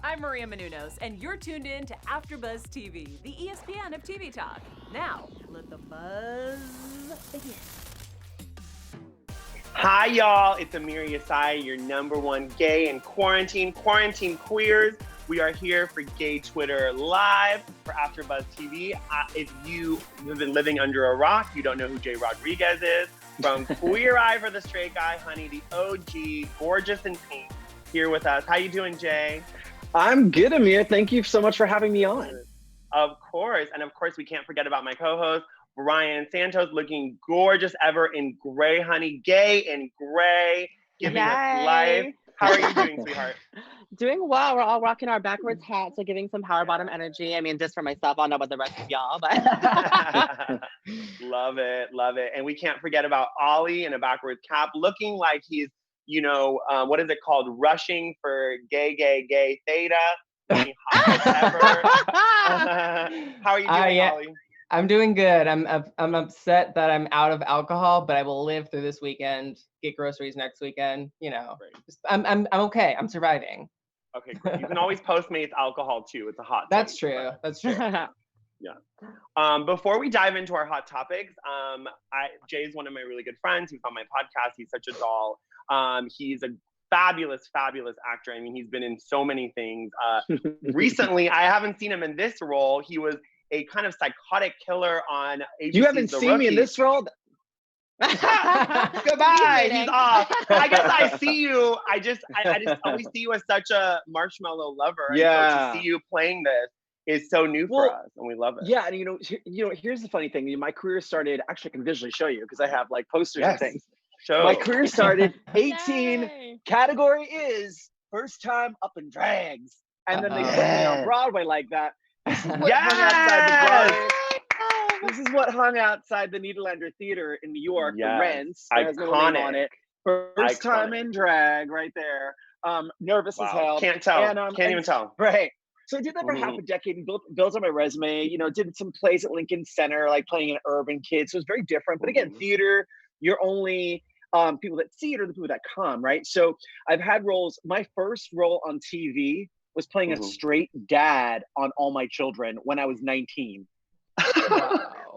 I'm Maria Menounos, and you're tuned in to AfterBuzz TV, the ESPN of TV talk. Now, let the buzz begin. Hi, y'all. It's Amir Yassai, your #1 gay and quarantine queers. We are here for Gay Twitter Live for AfterBuzz TV. If you have been living under a rock, you don't know who Jay Rodriguez is. From Queer Eye for the Straight Guy, honey, the OG, gorgeous and pink, here with us. How you doing, Jay? I'm good, Amir. Thank you so much for having me on. Of course. And of course, we can't forget about my co-host, Bryant. Santos, looking gorgeous ever in gray, honey. Gay and gray, giving us life. How are you doing, sweetheart? Doing well. We're all rocking our backwards hats, so giving some power bottom energy. I mean, just for myself, I don't know about the rest of y'all, but Love it, love it. And we can't forget about Ollie in a backwards cap, looking like he's, what is it called? Rushing for gay theta. Looking hot as ever. How are you doing, Ollie? I'm doing good. I'm upset that I'm out of alcohol, but I will live through this weekend. Get groceries next weekend. I'm okay. I'm surviving. Okay, great. You can always Postmates alcohol too. It's a hot. That's true. That's true. Yeah. Before we dive into our hot topics, Jay's one of my really good friends. He's on my podcast. He's such a doll. He's a fabulous actor. I mean, he's been in so many things. Recently, I haven't seen him in this role. He was a kind of psychotic killer on ABC's You haven't seen me in this role? Goodbye. He's off. I guess I see you. I just always see you as such a marshmallow lover. Yeah. And so to see you playing this is so new for us, and we love it. Yeah, and here's the funny thing. My career started. Actually, I can visually show you because I have like posters and things. My career started 18. Yay. Category is first time up in drags, and then they put me on Broadway like that. This is what hung outside the Nederlander Theater in New York, the Rents. It has no name on it. First time in drag, right there. Nervous as hell. Can't tell. Can't even tell. Right. So I did that for half a decade and built on my resume. Did some plays at Lincoln Center, like playing an urban kid. So it was very different. But again, theater, you're only people that see it are the people that come, right? So I've had roles. My first role on TV was playing a straight dad on All My Children when I was 19.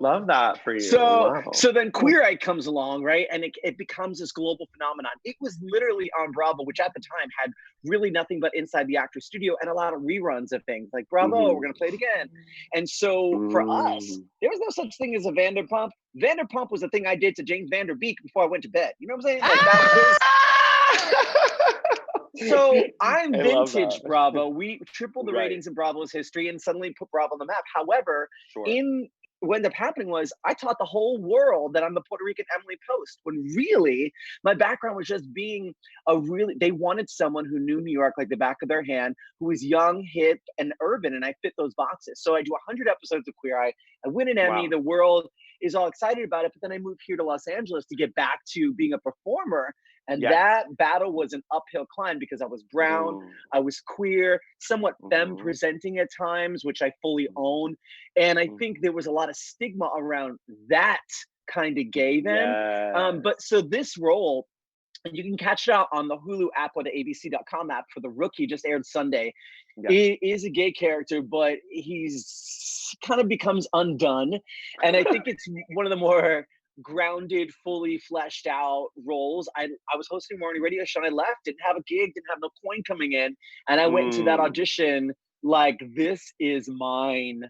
Love that for you. So then Queer Eye comes along, right? And it becomes this global phenomenon. It was literally on Bravo, which at the time had really nothing but Inside the Actor Studio and a lot of reruns of things like Bravo, we're going to play it again. And so for us, there was no such thing as a Vanderpump. Vanderpump was a thing I did to James Van Der Beek before I went to bed. You know what I'm saying? Like that was So I'm vintage Bravo. We tripled the ratings in Bravo's history and suddenly put Bravo on the map. However, what ended up happening was I taught the whole world that I'm the Puerto Rican Emily Post, when really my background was just being they wanted someone who knew New York like the back of their hand, who was young, hip, and urban, and I fit those boxes. So I do 100 episodes of Queer Eye. I win an Emmy. The world is all excited about it, but then I moved here to Los Angeles to get back to being a performer. And that battle was an uphill climb because I was brown, I was queer, somewhat femme presenting at times, which I fully own. And I think there was a lot of stigma around that kind of gay then. But so this role, you can catch it out on the Hulu app or the ABC.com app for The Rookie, just aired Sunday. He is a gay character, but he's kind of becomes undone. And I think it's one of the more grounded, fully fleshed out roles. I was hosting a morning radio show and I left, didn't have a gig, didn't have no coin coming in. And I went into that audition like, this is mine.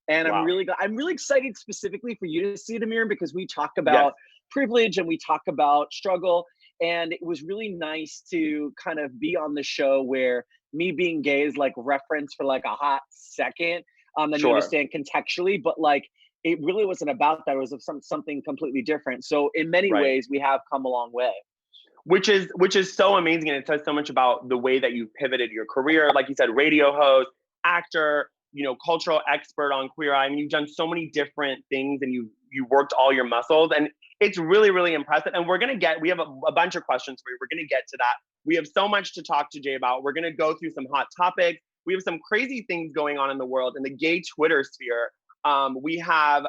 And I'm really excited specifically for you to see it, Amir, because we talk about privilege and we talk about struggle. And it was really nice to kind of be on the show where me being gay is like reference for like a hot second. Then you understand contextually, but like, it really wasn't about that. It was something completely different. So in many ways, we have come a long way. Which is so amazing, and it says so much about the way that you've pivoted your career. Like you said, radio host, actor, cultural expert on Queer Eye. I mean, you've done so many different things, and you worked all your muscles, and it's really, really impressive. And we have a bunch of questions for you. We're gonna get to that. We have so much to talk to Jay about. We're gonna go through some hot topics. We have some crazy things going on in the world in the gay Twitter sphere. We have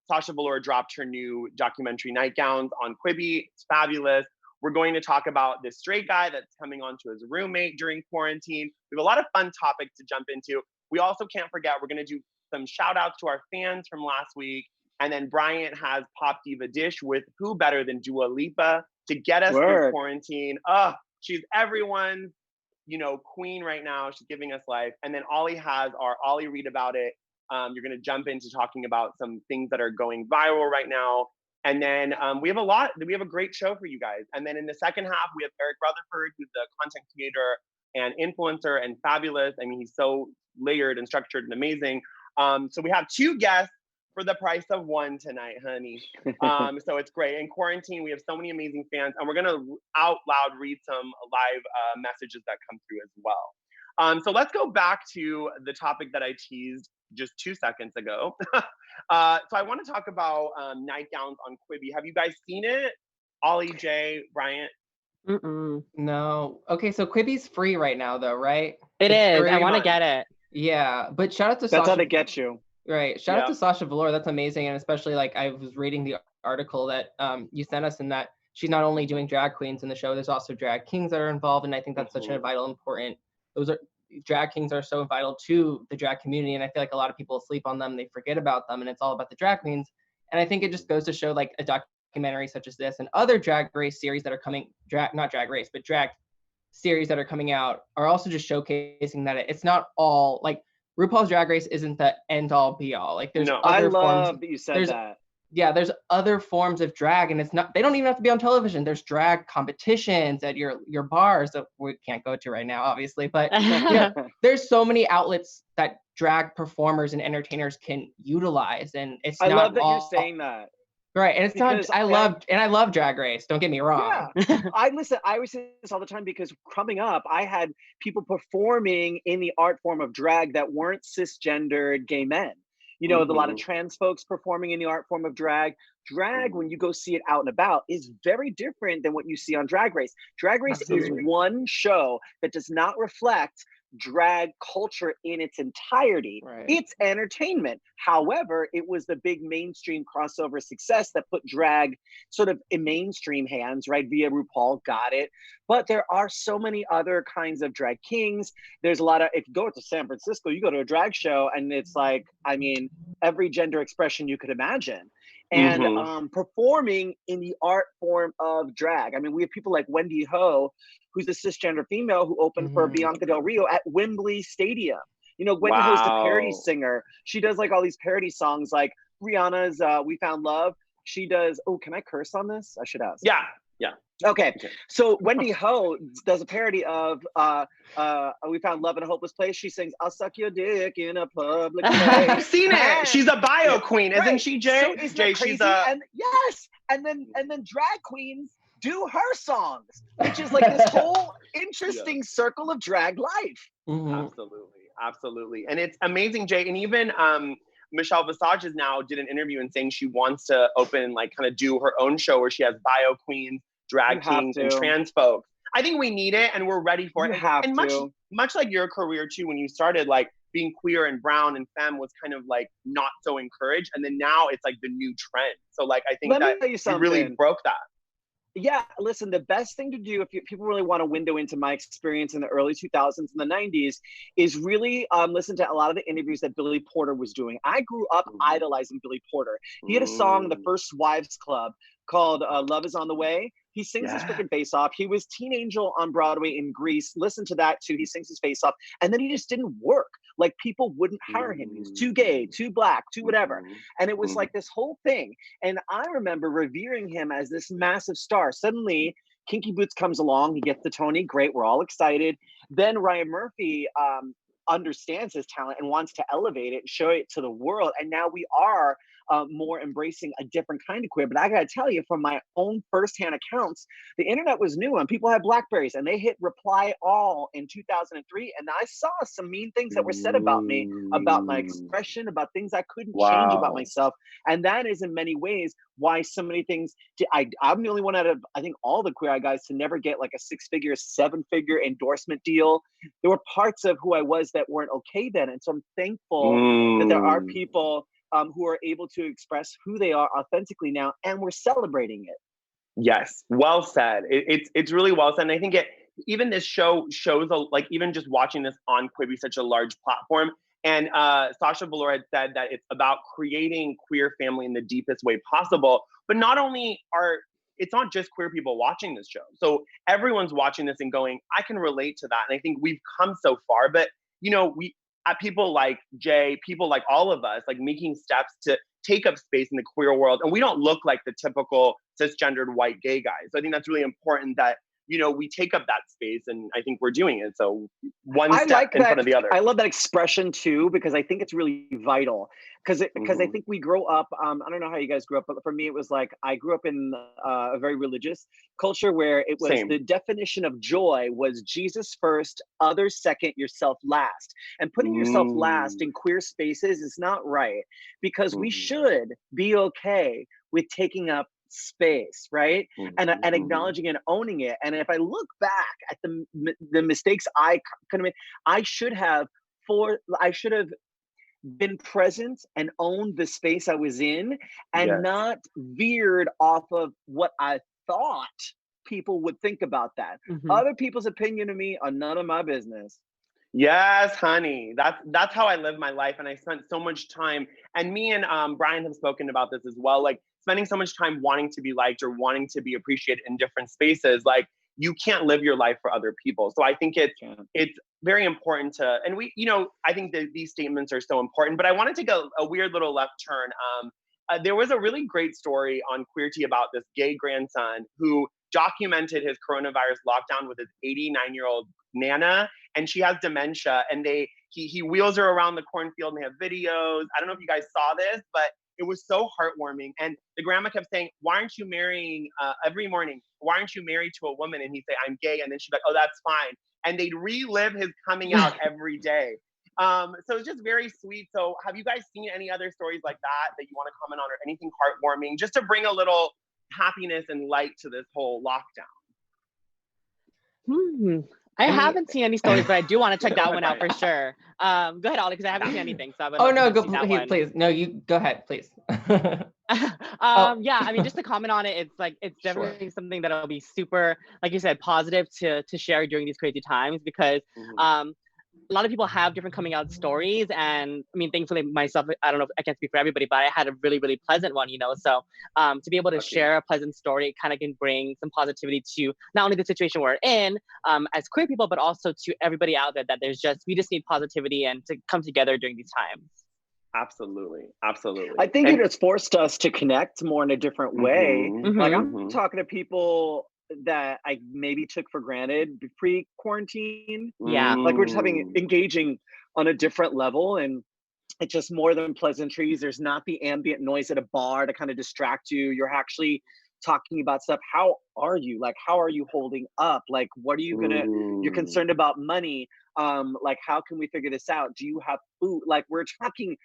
Sasha Velour dropped her new documentary Nightgowns on Quibi. It's fabulous. We're going to talk about this straight guy that's coming on to his roommate during quarantine. We have a lot of fun topics to jump into. We also can't forget, we're going to do some shout outs to our fans from last week. And then Bryant has Pop Diva Dish with who better than Dua Lipa to get us through quarantine. She's everyone's, queen right now. She's giving us life. And then Ollie has our Ollie Read About It. You're going to jump into talking about some things that are going viral right now. And then we have a great show for you guys. And then in the second half, we have Eric Rutherford, who's the content creator and influencer and fabulous. I mean, he's so layered and structured and amazing. So we have 2 guests for the price of 1 tonight, honey. So it's great. In quarantine, we have so many amazing fans, and we're gonna out loud read some live messages that come through as well. So let's go back to the topic that I teased just 2 seconds ago. So I want to talk about nightgowns on Quibi. Have you guys seen it? Ollie, Jay, Bryant? No. Okay, so Quibi's free right now, though, right? It is. I want to get it. Yeah, but shout out to That's Sasha. how they get you. Right. Shout out to Sasha Velour. That's amazing. And especially I was reading the article that you sent us, and that she's not only doing drag queens in the show, there's also drag kings that are involved. And I think that's such a vital, important, drag kings are so vital to the drag community. And I feel like a lot of people sleep on them. They forget about them, and it's all about the drag queens. And I think it just goes to show a documentary such as this and other drag race series that are coming, not drag race, but drag series that are coming out are also just showcasing that it's not all RuPaul's Drag Race isn't the end all be all. There's other I forms. love that you said that. Yeah, there's other forms of drag, and they don't even have to be on television. There's drag competitions at your bars that we can't go to right now, obviously, but there's so many outlets that drag performers and entertainers can utilize, and it's I not love that all, you're saying that. Right, and it's because I love Drag Race. Don't get me wrong. Yeah, I always say this all the time because coming up, I had people performing in the art form of drag that weren't cisgendered gay men. A lot of trans folks performing in the art form of drag. Drag, when you go see it out and about, is very different than what you see on Drag Race. Drag Race is one show that does not reflect drag culture in its entirety. Right. It's entertainment. However, it was the big mainstream crossover success that put drag sort of in mainstream hands, right? Via RuPaul, got it. But there are so many other kinds of drag kings. There's a lot of, if you go to San Francisco, you go to a drag show and it's every gender expression you could imagine. And performing in the art form of drag. We have people like Wendy Ho, who's a cisgender female who opened for Bianca Del Rio at Wembley Stadium. Wendy Ho's the parody singer. She does all these parody songs like Rihanna's We Found Love. She does, can I curse on this? I should ask. Yeah. Okay. So Wendy Ho does a parody of We Found Love in a Hopeless Place. She sings, I'll suck your dick in a public place. I've seen it. She's a bio queen, isn't she, Jay? So isn't that crazy? And then drag queens do her songs, which is this whole interesting circle of drag life. Absolutely. And it's amazing, Jay. And even Michelle Visage now did an interview and saying she wants to open, kind of do her own show where she has bio queens, drag kings, and trans folks. I think we need it, and we're ready for it. And much like your career too, when you started, being queer and brown and femme was kind of not so encouraged, and then now it's the new trend. So I think that you really broke that. Yeah, listen, the best thing to do if people really want a window into my experience in the early 2000s and the 90s is really listen to a lot of the interviews that Billy Porter was doing. I grew up idolizing Billy Porter. He had a song, The First Wives Club, called Love Is on the Way. He sings his freaking face off. He was Teen Angel on Broadway in Grease. Listen to that too. He sings his face off. And then he just didn't work. People wouldn't hire him. He was too gay, too black, too whatever. And it was this whole thing. And I remember revering him as this massive star. Suddenly, Kinky Boots comes along. He gets the Tony. Great. We're all excited. Then Ryan Murphy understands his talent and wants to elevate it and show it to the world. And now we are more embracing a different kind of queer. But I gotta tell you, from my own firsthand accounts, the internet was new and people had Blackberries and they hit reply all in 2003. And I saw some mean things that were said about me, about my expression, about things I couldn't change about myself. And that is in many ways why so many things, I'm the only one out of, I think, all the Queer Eye guys to never get a 6-figure, 7-figure endorsement deal. There were parts of who I was that weren't okay then. And so I'm thankful that there are people who are able to express who they are authentically now, and we're celebrating it. Yes, well said. It's really well said. And I think even this show shows like even just watching this on Quibi, such a large platform. And Sasha Velour had said that it's about creating queer family in the deepest way possible. But it's not just queer people watching this show. So everyone's watching this and going, I can relate to that. And I think we've come so far. But people like Jay, people like all of us, like making steps to take up space in the queer world. And we don't look like the typical cisgendered white gay guys. So I think that's really important that, we take up that space, and I think we're doing it. So one step in front of the other. I love that expression too, because I think it's really vital. Because I think we grow up, I don't know how you guys grew up, but for me, it was like, I grew up in a very religious culture where it was the definition of joy was Jesus first, others second, yourself last. And putting yourself last in queer spaces is not right, because we should be okay with taking up space, right? And acknowledging and owning it. And if I look back at the mistakes I could have made, I should have been present and owned the space I was in, and not veered off of what I thought people would think about that. Other people's opinion of me are none of my business. Yes, honey. That's how I live my life. And I spent so much time, and me and Bryant have spoken about this as well, like spending so much time wanting to be liked or wanting to be appreciated in different spaces. Like, you can't live your life for other people. So I think it's very important to, and I think that these statements are so important, but I want to take a weird little left turn. There was a really great story on Queer Tea about this gay grandson who documented his coronavirus lockdown with his 89-year-old Nana, and she has dementia, and he wheels her around the cornfield, and they have videos. I don't know if you guys saw this, but it was so heartwarming. And the grandma kept saying, why aren't you marrying every morning? Why aren't you married to a woman? And he'd say, I'm gay. And then she'd be like, oh, that's fine. And they'd relive his coming out every day. So it's just very sweet. So have you guys seen any other stories like that you want to comment on, or anything heartwarming, just to bring a little happiness and light to this whole lockdown? I haven't seen any stories, but I do want to check that one out for sure. Go ahead, Ollie, because I haven't seen anything. So I would please. No, you go ahead, please. Yeah, I mean, just to comment on it, it's definitely something that'll be super, like you said, positive to share during these crazy times, because a lot of people have different coming out stories. And I mean, thankfully myself, I don't know if I can't speak for everybody, but I had a really, really pleasant one, so to be able to share a pleasant story, it kind of can bring some positivity to not only the situation we're in as queer people, but also to everybody out there, that we just need positivity and to come together during these times. Absolutely. I think it has forced us to connect more in a different way. Like, I'm talking to people that I maybe took for granted pre-quarantine. Yeah. Like, we're just engaging on a different level, and it's just more than pleasantries. There's not the ambient noise at a bar to kind of distract you. You're actually talking about stuff. How are you? Like, how are you holding up? Like, what are you you're concerned about money. Like, how can we figure this out? Do you have food? Like, we're talking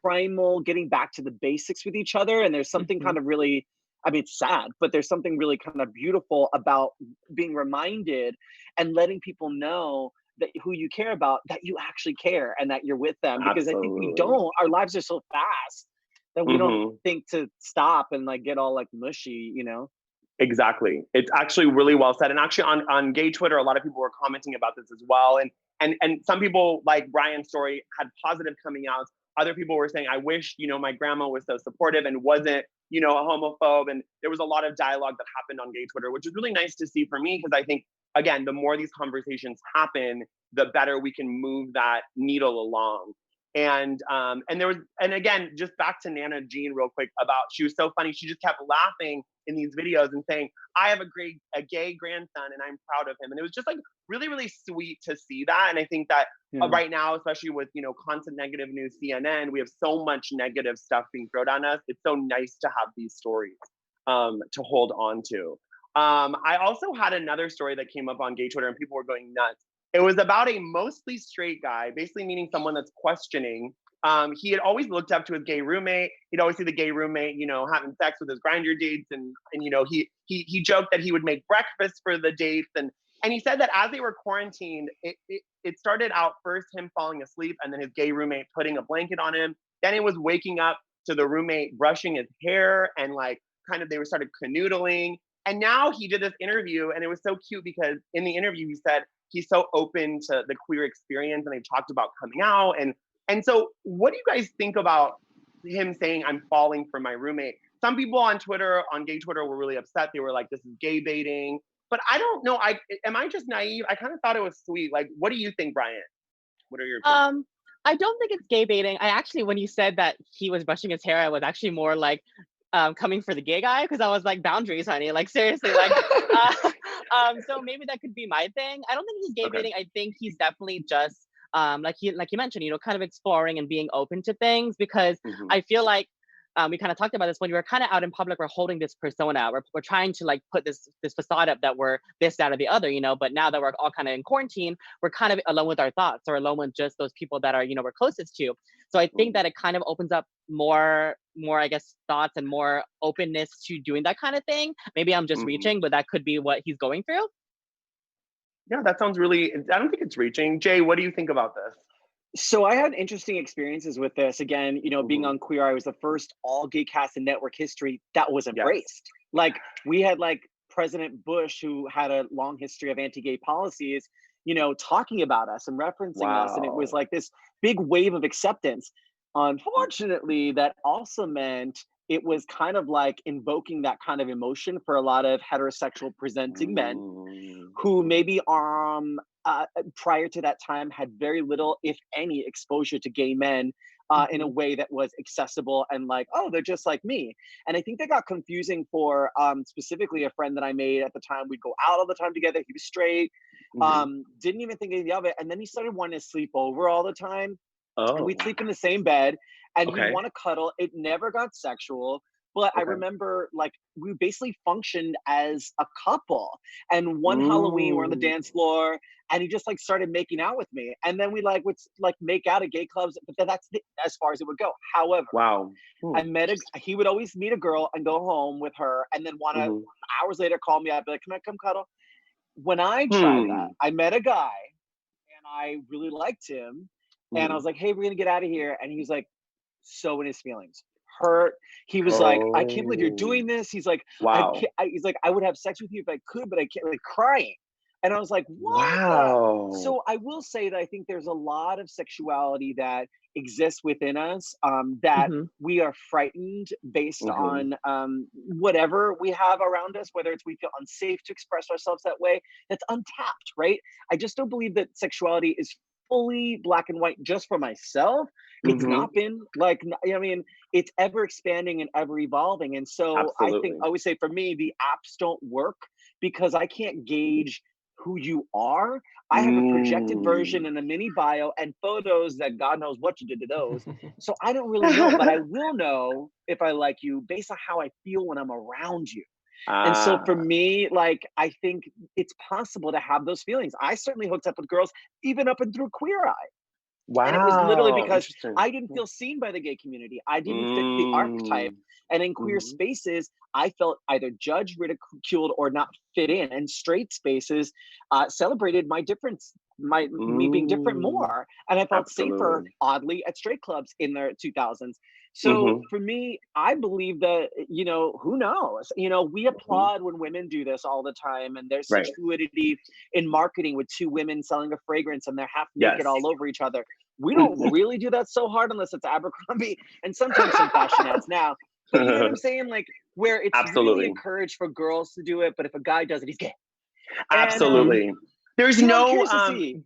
primal, getting back to the basics with each other. And there's something kind of really, I mean, it's sad, but there's something really kind of beautiful about being reminded and letting people know that who you care about, that you actually care and that you're with them. Because I think we don't, our lives are so fast that we don't think to stop and like get all like mushy, Exactly. It's actually really well said. And actually on gay Twitter, a lot of people were commenting about this as well. And some people, like Brian's story, had positive coming out. Other people were saying, I wish, my grandma was so supportive and wasn't, a homophobe. And there was a lot of dialogue that happened on gay Twitter, which is really nice to see for me, because I think, again, the more these conversations happen, the better we can move that needle along. And again, just back to Nana Jean real quick, she was so funny. She just kept laughing in these videos and saying, I have a gay grandson and I'm proud of him. And it was just like really, really sweet to see that. And I think that right now, especially with, constant negative news, CNN, we have so much negative stuff being thrown on us. It's so nice to have these stories to hold on to. I also had another story that came up on gay Twitter and people were going nuts. It was about a mostly straight guy, basically meaning someone that's questioning. He had always looked up to his gay roommate. He'd always see the gay roommate, having sex with his Grindr dates. And he joked that he would make breakfast for the dates. And he said that as they were quarantined, it started out first him falling asleep and then his gay roommate putting a blanket on him. Then it was waking up to the roommate brushing his hair and like kind of they started canoodling. And now he did this interview, and it was so cute because in the interview he said he's so open to the queer experience, and they've talked about coming out. And so what do you guys think about him saying, I'm falling for my roommate? Some people on Twitter, on gay Twitter, were really upset. They were like, this is gay baiting. But I don't know. Am I just naive? I kind of thought it was sweet. Like, what do you think, Bryant? What are your opinions? I don't think it's gay baiting. I actually, when you said that he was brushing his hair, I was actually more like coming for the gay guy, because I was like, boundaries, honey. Like, seriously, like, so maybe that could be my thing. I don't think he's gay baiting. I think he's definitely just like you mentioned, you know, kind of exploring and being open to things, because I feel like we kind of talked about this when we were kind of out in public. We're holding this persona. We're trying to like put this facade up that we're this, that, or the other, you know. But now that we're all kind of in quarantine, we're kind of alone with our thoughts, or alone with just those people that are, you know, we're closest to. So I think that it kind of opens up more, I guess, thoughts and more openness to doing that kind of thing. Maybe I'm just reaching, but that could be what he's going through. Yeah, that sounds really. I don't think it's reaching. Jay, what do you think about this? So I had interesting experiences with this. Again, you know, being on Queer Eye was the first all gay cast in network history that was embraced. Like, we had like President Bush, who had a long history of anti-gay policies, you know, talking about us and referencing us. And it was like this big wave of acceptance. Unfortunately, that also meant it was kind of like invoking that kind of emotion for a lot of heterosexual presenting men who maybe prior to that time had very little, if any, exposure to gay men in a way that was accessible and like, oh, they're just like me. And I think that got confusing for specifically a friend that I made at the time. We'd go out all the time together. He was straight, didn't even think anything of it. And then he started wanting to sleep over all the time. And we'd sleep in the same bed, and he'd want to cuddle. It never got sexual. But I remember, like, we basically functioned as a couple. And one Halloween, we're on the dance floor, and he just like started making out with me. And then we like would like make out at gay clubs, but that's as far as it would go. However, he would always meet a girl and go home with her, and then want to hours later call me up, be like, come cuddle. When I tried that, I met a guy, and I really liked him, and I was like, hey, we're gonna get out of here. And he was like, so in his feelings. Hurt. He was like, I can't believe you're doing this. He's like, he's like, I would have sex with you if I could, but I can't, like, crying. And I was like, what? So I will say that I think there's a lot of sexuality that exists within us that we are frightened based on whatever we have around us, whether it's we feel unsafe to express ourselves that way. That's untapped, right? I just don't believe that sexuality is fully black and white just for myself. It's not been like, I mean, it's ever expanding and ever evolving. And so I think, I always say, for me, the apps don't work because I can't gauge who you are. I have a projected version and a mini bio and photos that God knows what you did to those. So I don't really know, but I will know if I like you based on how I feel when I'm around you. And so for me, like, I think it's possible to have those feelings. I certainly hooked up with girls even up and through Queer Eye. And it was literally because I didn't feel seen by the gay community. I didn't fit the archetype. And in queer spaces, I felt either judged, ridiculed, or not fit in. And straight spaces celebrated my difference, me being different more. And I felt safer, oddly, at straight clubs in the 2000s. So for me, I believe that, you know, who knows? You know, we applaud when women do this all the time. And there's such fluidity in marketing with two women selling a fragrance and they're half naked all over each other. We don't really do that so hard unless it's Abercrombie and sometimes some fashion ads now. But you know what I'm saying? Like, where it's really encouraged for girls to do it, but if a guy does it, he's gay. And, there's no,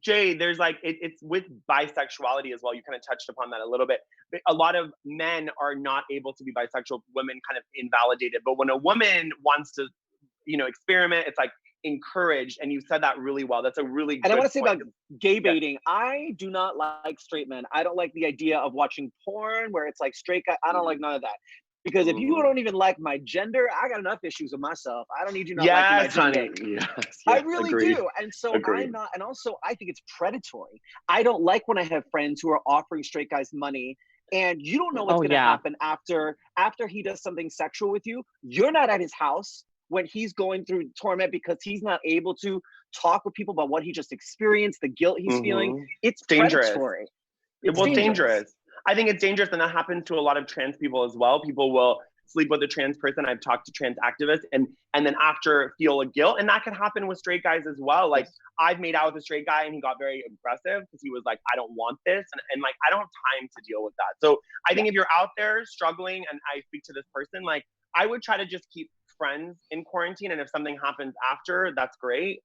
Jay, there's like, it's with bisexuality as well. You kind of touched upon that a little bit. A lot of men are not able to be bisexual. Women kind of invalidate it. But when a woman wants to, you know, experiment, it's like encouraged. And you said that really well. That's a really good And I want to say point. about gay baiting. I do not like straight men. I don't like the idea of watching porn where it's like straight guy. I don't like none of that. Because if you don't even like my gender, I got enough issues with myself. I don't need you not liking my gender. I really do. And so I'm not, and also I think it's predatory. I don't like when I have friends who are offering straight guys money and you don't know what's going to happen after he does something sexual with you. You're not at his house when he's going through torment because he's not able to talk with people about what he just experienced, the guilt he's feeling. It's dangerous. Predatory. It's dangerous. I think it's dangerous, and that happens to a lot of trans people as well. People will sleep with a trans person. I've talked to trans activists and then after feel a guilt. And that can happen with straight guys as well. Like I've made out with a straight guy and he got very aggressive because he was like, I don't want this. And like, I don't have time to deal with that. So I think if you're out there struggling and I speak to this person, like I would try to just keep friends in quarantine. And if something happens after, that's great.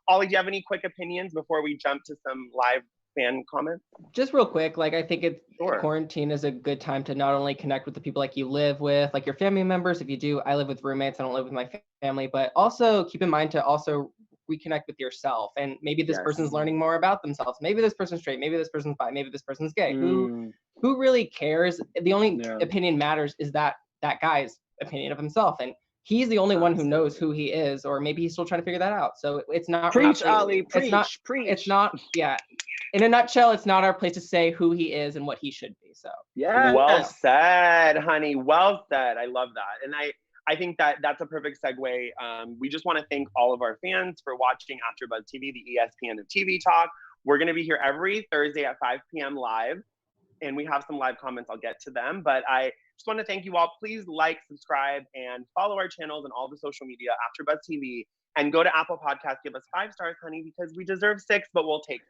Ollie, do you have any quick opinions before we jump to some live fan comments? Just real quick, like I think quarantine is a good time to not only connect with the people like you live with, like your family members. If you do, I live with roommates, I don't live with my family, but also keep in mind to also reconnect with yourself. And maybe this person's learning more about themselves. Maybe this person's straight, maybe this person's bi, maybe this person's gay. Who really cares? The only opinion matters is that guy's opinion of himself. And he's the only one who knows who he is, or maybe he's still trying to figure that out. So it's not preach, Ollie, preach. It's not, in a nutshell, it's not our place to say who he is and what he should be. So well said, honey. Well said. I love that. And I think that's a perfect segue. We just want to thank all of our fans for watching AfterBuzz TV, the ESPN of TV talk. We're going to be here every Thursday at 5 p.m. live. And we have some live comments. I'll get to them. But I just want to thank you all. Please like, subscribe, and follow our channels and all the social media, AfterBuzz TV. And go to Apple Podcasts. Give us 5 stars, honey, because we deserve 6, but we'll take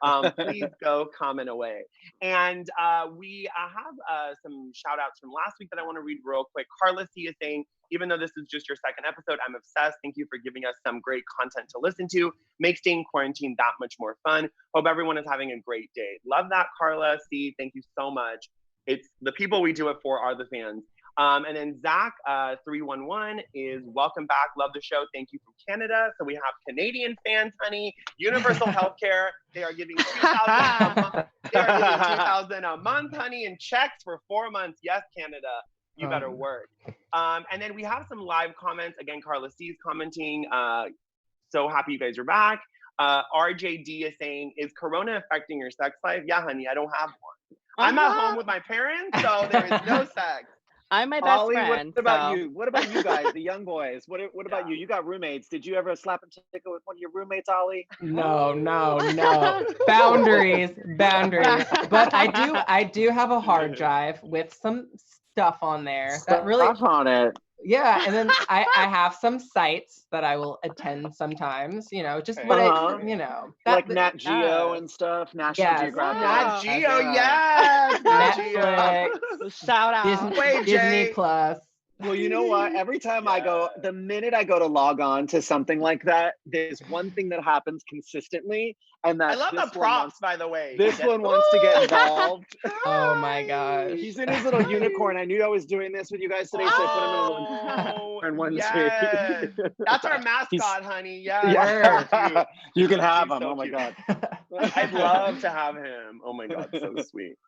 5. Please go comment away. And we have some shout outs from last week that I want to read real quick. Carla C is saying, even though this is just your second episode, I'm obsessed. Thank you for giving us some great content to listen to. Make staying quarantined that much more fun. Hope everyone is having a great day. Love that, Carla C. Thank you so much. It's the people we do it for are the fans. And then Zach 311 is welcome back. Love the show. Thank you from Canada. So we have Canadian fans, honey. Universal healthcare. They are giving $2,000 a month. They are giving $2,000 a month, honey, in checks for 4 months. Yes, Canada. You better work. And then we have some live comments. Again, Carla C is commenting. So happy you guys are back. RJD is saying, is Corona affecting your sex life? Yeah, honey, I don't have one. I'm at home with my parents, so there is no sex. I'm my best Ollie, friend. What about you? What about you guys, the young boys? What about you? You got roommates. Did you ever slap and tickle with one of your roommates, Ollie? No. Boundaries. But I do have a hard drive with some stuff on there. Stuff on it. Yeah, and then I have some sites that I will attend sometimes, just what like Nat Geo and stuff, National Geographic. Nat Geo, yes! Netflix, shout out. Disney Plus. Well, you know what? Every time the minute I go to log on to something like that, there's one thing that happens consistently, and that's I love the props, by the way. This one wants to get involved. Oh my gosh. He's in his little unicorn. I knew I was doing this with you guys today, so I put him in one yes. That's our mascot, honey. Yeah. You can have him. So oh my cute. God. I'd love to have him. Oh my God, so sweet.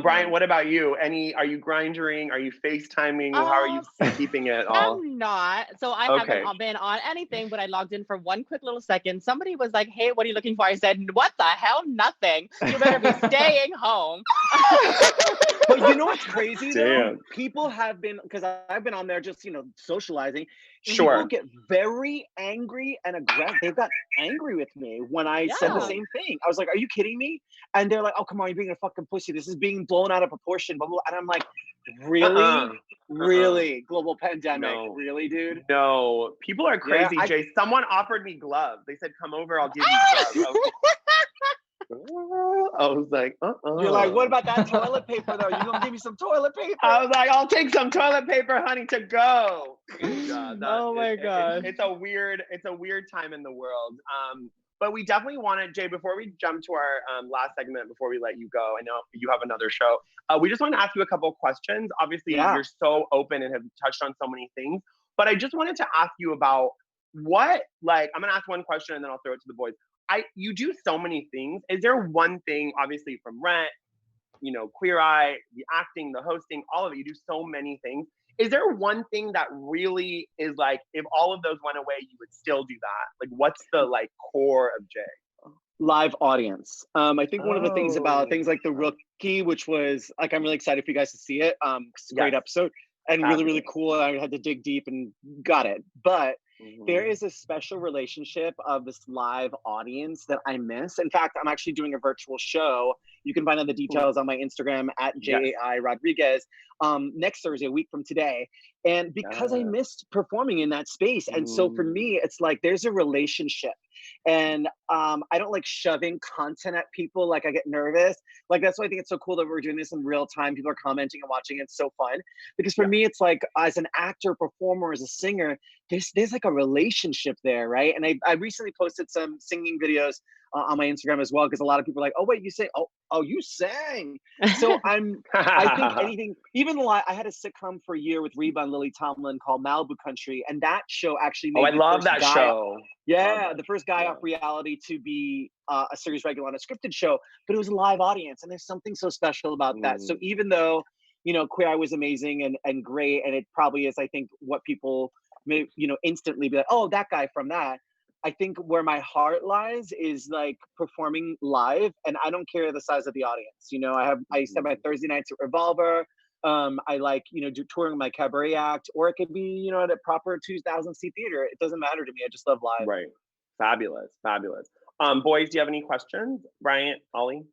Bryant, what about you? Are you grinding? Are you FaceTiming? How are you keeping it all? I'm not. So I haven't been on anything, but I logged in for one quick little second. Somebody was like, hey, what are you looking for? I said, what the hell? Nothing. You better be staying home. But you know what's crazy though? People have been, because I've been on there just, socializing. Sure. People get very angry and aggressive. They've got angry with me when I said the same thing. I was like, are you kidding me? And they're like, oh, come on, you're being a fucking pussy. This is being blown out of proportion. Blah, blah. And I'm like, really? Really? Global pandemic? No. Really, dude? No. People are crazy, Jay. Someone offered me gloves. They said, come over, I'll give you gloves. I was like, You're like, what about that toilet paper though? You gonna give me some toilet paper? I was like, I'll take some toilet paper, honey, to go. Oh my God. It's a weird time in the world. But we definitely wanted, Jay, before we jump to our last segment, before we let you go, I know you have another show. We just want to ask you a couple of questions. Obviously, you're so open and have touched on so many things. But I just wanted to ask you about I'm gonna ask one question and then I'll throw it to the boys. You do so many things. Is there one thing, obviously from Rent, Queer Eye, the acting, the hosting, all of it, you do so many things. Is there one thing that really is like, if all of those went away, you would still do that? Like, what's the core of Jay? Live audience. I think one of the things about things like The Rookie, which was like, I'm really excited for you guys to see it. It's a great episode and really, really cool. I had to dig deep and got it. But there is a special relationship of this live audience that I miss. In fact, I'm actually doing a virtual show You can find out the details on my Instagram at JAI Rodriguez next Thursday, a week from today. And because I missed performing in that space. And so for me, it's like there's a relationship. And I don't like shoving content at people. Like I get nervous. Like that's why I think it's so cool that we're doing this in real time. People are commenting and watching. It's so fun. Because for me, it's like as an actor, performer, as a singer, there's like a relationship there, right? And I recently posted some singing videos on my Instagram as well, because a lot of people are like, oh wait, you say, oh you sang. So I think anything, even I had a sitcom for a year with Reba and Lily Tomlin called Malibu Country, and that show actually made I love that show. Yeah, the first guy off reality to be a series regular on a scripted show, but it was a live audience, and there's something so special about that. So even though, you know, Queer Eye was amazing and great, and it probably is, I think, what people may, you know, instantly be like, oh, that guy from that. I think where my heart lies is like performing live, and I don't care the size of the audience. You know, I used to have my Thursday nights at Revolver. I like, you know, touring my cabaret act, or it could be, you know, at a proper 2,000 seat theater. It doesn't matter to me. I just love live. Right. Fabulous. Boys, do you have any questions? Bryant, Ollie?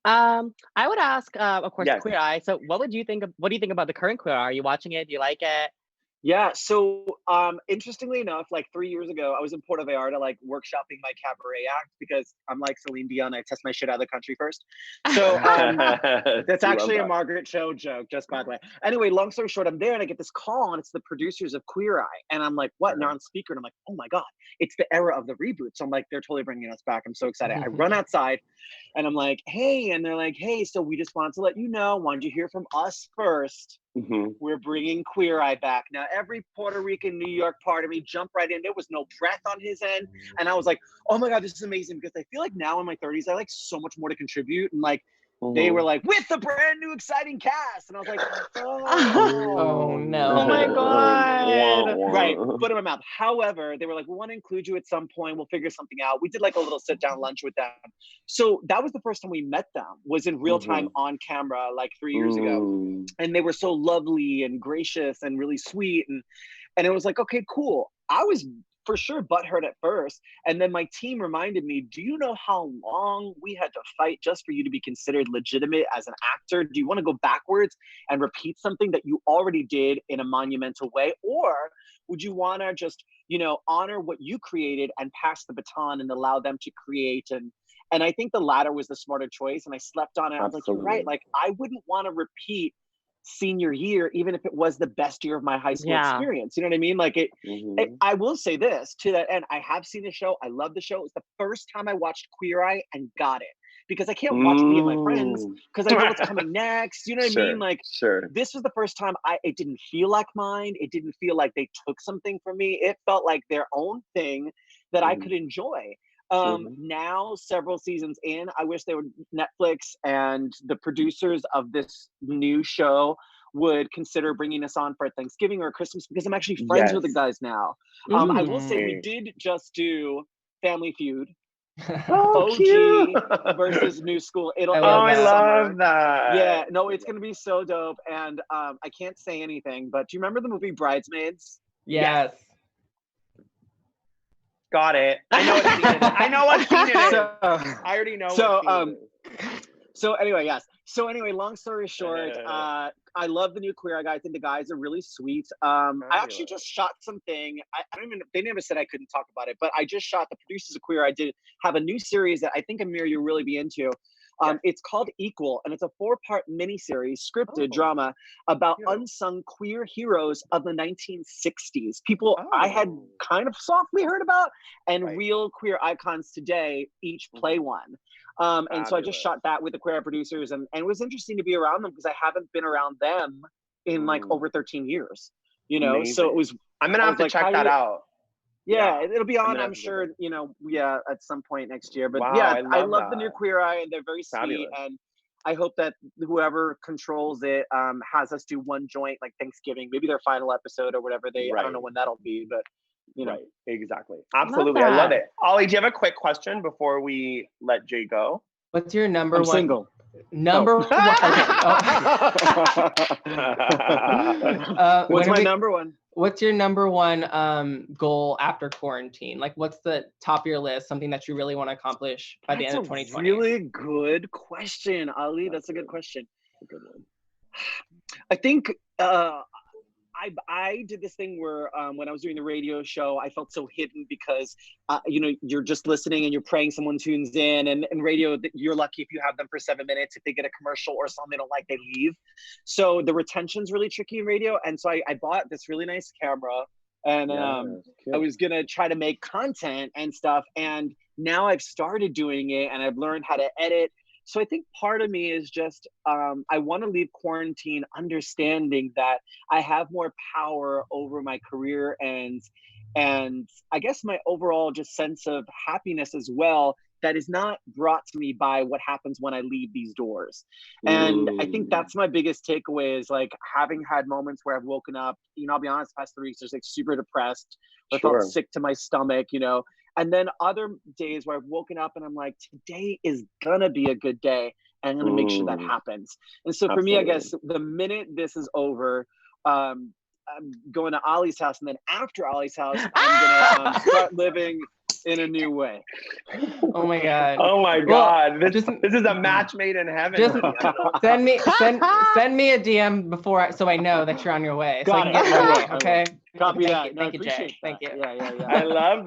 I would ask, of course, Queer Eye. So what do you think about the current Queer Eye? Are you watching it? Do you like it? Yeah, so interestingly enough, like 3 years ago, I was in Puerto Vallarta, like workshopping my cabaret act, because I'm like Celine Dion, I test my shit out of the country first. So that's actually a Margaret Cho joke, just by the way. Anyway, long story short, I'm there and I get this call, and it's the producers of Queer Eye. And I'm like, what? And they're on speaker, and I'm like, oh my God, it's the era of the reboot. So I'm like, they're totally bringing us back. I'm so excited. I run outside and I'm like, hey, and they're like, hey, so we just wanted to let you know, wanted you to hear from us first. We're bringing Queer Eye back. Now, every Puerto Rican, New York part of me jumped right in. There was no breath on his end. And I was like, oh my God, this is amazing. Because I feel like now in my 30s, I like so much more to contribute. And like, they were like, with the brand new exciting cast. And I was like, oh no. Oh my God. Right, foot in my mouth. However, they were like, we want to include you at some point. We'll figure something out. We did like a little sit down lunch with them. So that was the first time we met them, was in real time on camera, like 3 years ago. And they were so lovely and gracious and really sweet. And it was like, okay, cool. I was for sure butthurt at first. And then my team reminded me, do you know how long we had to fight just for you to be considered legitimate as an actor? Do you want to go backwards and repeat something that you already did in a monumental way? Or would you want to just, you know, honor what you created and pass the baton and allow them to create? And I think the latter was the smarter choice. And I slept on it. I was like, you're right. Like, I wouldn't want to repeat senior year, even if it was the best year of my high school experience. You know what I mean? Like it, I will say this to that end. I have seen the show. I love the show. It was the first time I watched Queer Eye and got it, because I can't watch Me and My Friends because I know what's coming next. You know what I mean? Like this was the first time it didn't feel like mine. It didn't feel like they took something from me. It felt like their own thing that I could enjoy. Now, several seasons in, I wish they would, Netflix and the producers of this new show would consider bringing us on for Thanksgiving or Christmas, because I'm actually friends with the guys now. I will say we did just do Family Feud. OG versus New School. I love that. Yeah, no, it's gonna be so dope. And I can't say anything, but do you remember the movie Bridesmaids? Yes. Got it. I know what scene it is. I know what scene it is. I already know what scene it is. So anyway, yes. So anyway, long story short, I love the new Queer Eye guy. I think the guys are really sweet. I actually just shot something. I don't even, they never said I couldn't talk about it, but I just shot, the producers of Queer Eye did have a new series that I think, Amir, you'll really be into. It's called Equal, and it's a 4-part miniseries, scripted drama about unsung queer heroes of the 1960s. People I had kind of softly heard about, and real queer icons today each play one. And so I just shot that with the Queer Eye producers, and it was interesting to be around them, because I haven't been around them in like over 13 years. You know, so it was. I'm gonna have to check that out. Yeah, it'll be on, I'm sure, you know, at some point next year. But I love the new Queer Eye, and they're very sweet. And I hope that whoever controls it has us do one joint, like Thanksgiving, maybe their final episode or whatever. I don't know when that'll be, but you know. Exactly. Absolutely. I love it. Ollie, do you have a quick question before we let Jay go? What's your number one? Single. Number one. Okay. What's my number one? what's your number one goal after quarantine? Like, what's the top of your list? Something that you really want to accomplish by the end of 2020? Really good question, Ollie. That's a good question. A good one. I think I did this thing where when I was doing the radio show, I felt so hidden because, you're just listening and you're praying someone tunes in, and radio, you're lucky if you have them for 7 minutes. If they get a commercial or something they don't like, they leave. So the retention's really tricky in radio. And so I bought this really nice camera, and I was going to try to make content and stuff. And now I've started doing it and I've learned how to edit. So I think part of me is just, I want to leave quarantine understanding that I have more power over my career and I guess my overall just sense of happiness as well, that is not brought to me by what happens when I leave these doors. And I think that's my biggest takeaway, is like having had moments where I've woken up, I'll be honest, past 3 weeks, just like super depressed, or felt sick to my stomach, And then other days where I've woken up and I'm like, today is gonna be a good day, and I'm gonna make sure that happens. And so for me, I guess the minute this is over, I'm going to Ollie's house, and then after Ollie's house, I'm gonna start living in a new way. Oh my God. Oh my God. This is a match made in heaven. Just send me a DM before so I know that you're on your way. Got so it. I can get ready, okay? Copy that. Thank you, Jay. That. Thank you. Yeah. I love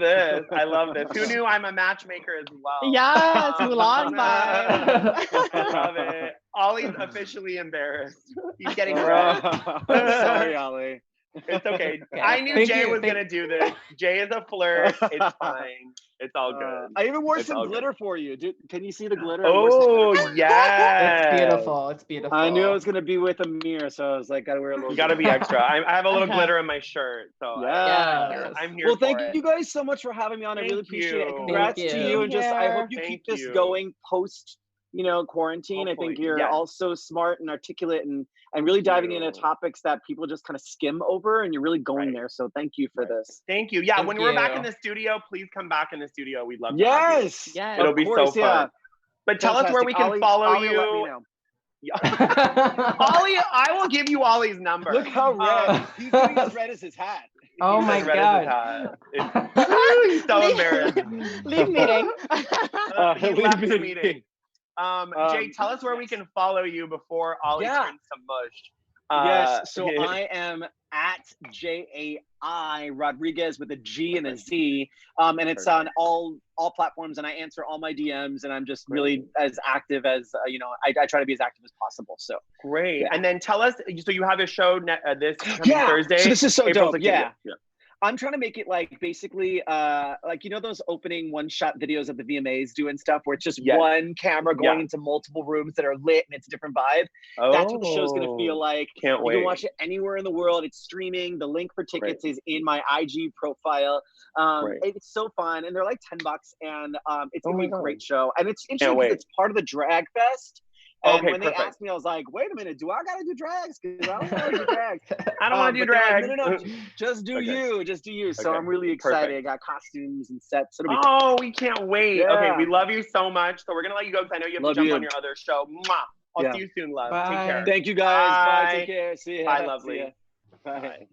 this. Who knew I'm a matchmaker as well? Yes, Mulan I love it. Ollie's officially embarrassed. He's getting red. Sorry, Ollie. It's okay. I knew Jay was going to do this. Jay is a flirt. It's fine. It's all good. I even wore some glitter for you. Dude, can you see the glitter? Oh, yeah. It's beautiful. It's beautiful. I knew I was going to be with Amir, so I was like, gotta wear a little. You got to be extra. I have a little glitter in my shirt. So yeah. I'm here. Well, thank you guys so much for having me on. I really appreciate it. Congrats to you. And just, I hope you keep this going post quarantine. Hopefully. I think you're also smart and articulate and really diving into topics that people just kind of skim over, and you're really going there. So thank you for this. Thank you. Yeah, when we're back in the studio, please come back in the studio. We'd love to have you. Yes. It'll be so fun. But tell us where we can follow you. Let me know. Ollie, I will give you Ollie's number. Look how red. He's getting as red as his hat. Oh my God. He's so embarrassed. Leave meeting. He left the meeting. Jay, tell us where we can follow you before Ollie turns to mush. Yes, so I am at JAI Rodriguez with a G and a Z, and it's on all platforms, and I answer all my DMs, and I'm just really as active as I try to be as active as possible. So great. And then tell us, so you have a show this coming Thursday. So this is so April dope. 16th. Yeah. I'm trying to make it like basically like those opening one-shot videos of the VMAs doing stuff where it's just one camera going into multiple rooms that are lit and it's a different vibe. That's what the show's gonna feel like. Can't wait. You can watch it anywhere in the world. It's streaming. The link for tickets is in my IG profile. It's so fun, and they're like $10, and it's gonna be a great show. And it's interesting because it's part of the Drag Fest. And when they asked me, I was like, wait a minute, do I gotta do drags? Because I don't want to do drags. I don't want to do drags. Like, no, just do you. Just do you. So I'm really excited. I got costumes and sets. We can't wait. Yeah. Okay, we love you so much. So we're going to let you go because I know you have to jump on your other show. Mwah. I'll see you soon, love. Bye. Take care. Thank you, guys. Bye. Take care. See you. Bye, lovely. Bye.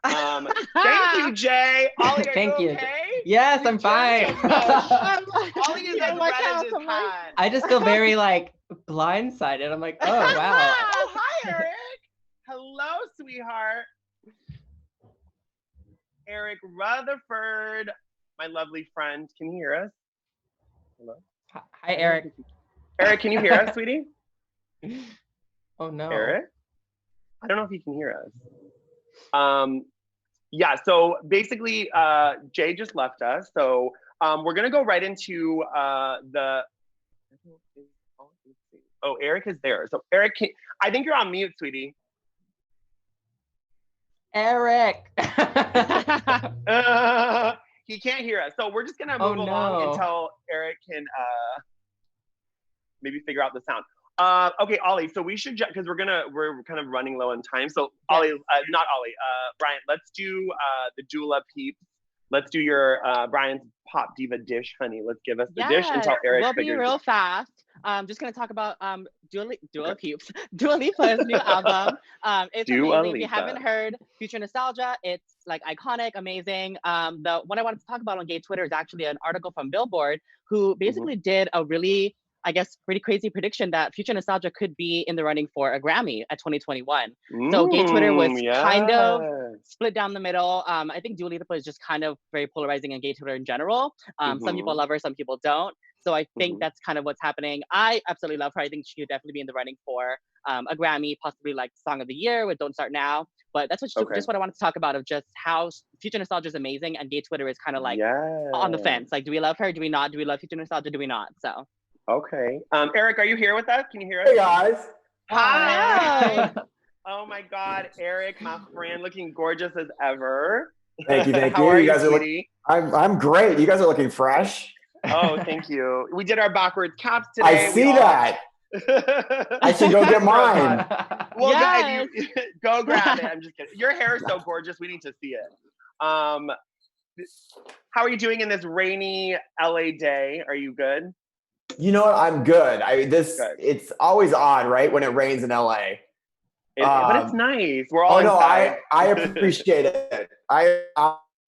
Thank you, Jay. Ollie, are Thank you. okay? Yes, I'm fine. Ollie is as red as his hat. I just feel very blindsided. I'm like, oh wow. Oh, hi, Eric. Hello, sweetheart. Eric Rutherford, my lovely friend. Can you hear us? Hello. Hi, Eric. Eric, can you hear us, sweetie? Oh no. Eric? I don't know if he can hear us. So basically Jay just left us, so we're gonna go right into Eric is there. So Eric, I think you're on mute, sweetie. Eric. He can't hear us, so we're just gonna move along until Eric can maybe figure out the sound. Okay, Ollie, so we should, because we're kind of running low on time. So Ollie, not Ollie, Bryant, let's do the Dula peeps. Let's do your Bryant's Pop Diva dish, honey. Let's give us the dish until Eric we'll figures be real fast. Just gonna talk about Dua Lipa's new album. It's amazing. If you haven't heard Future Nostalgia, it's like iconic, amazing. The one I wanted to talk about on gay Twitter is actually an article from Billboard, who basically did a really, I guess, pretty crazy prediction that Future Nostalgia could be in the running for a Grammy at 2021. So gay Twitter was kind of split down the middle. I think Dua Lipa is just kind of very polarizing in gay Twitter in general. Some people love her, some people don't. So I think that's kind of what's happening. I absolutely love her. I think she could definitely be in the running for a Grammy, possibly like Song of the Year with Don't Start Now. But that's just what I wanted to talk about, of just how Future Nostalgia is amazing and gay Twitter is kind of like on the fence. Like, do we love her? Do we not? Do we love Future Nostalgia? Do we not? So. Okay. Eric, are you here with us? Can you hear us? Hey guys. Hi. Oh my God, Eric, my friend, looking gorgeous as ever. Thank you. How are you, guys are looking. I'm great. You guys are looking fresh. Oh, thank you. We did our backwards caps today. I see that. I should go get mine. Well, go grab it. I'm just kidding. Your hair is so gorgeous. We need to see it. How are you doing in this rainy LA day? Are you good? You know what? I'm good. It's always odd, right? When it rains in LA. But it's nice. We're all inside. I appreciate it. I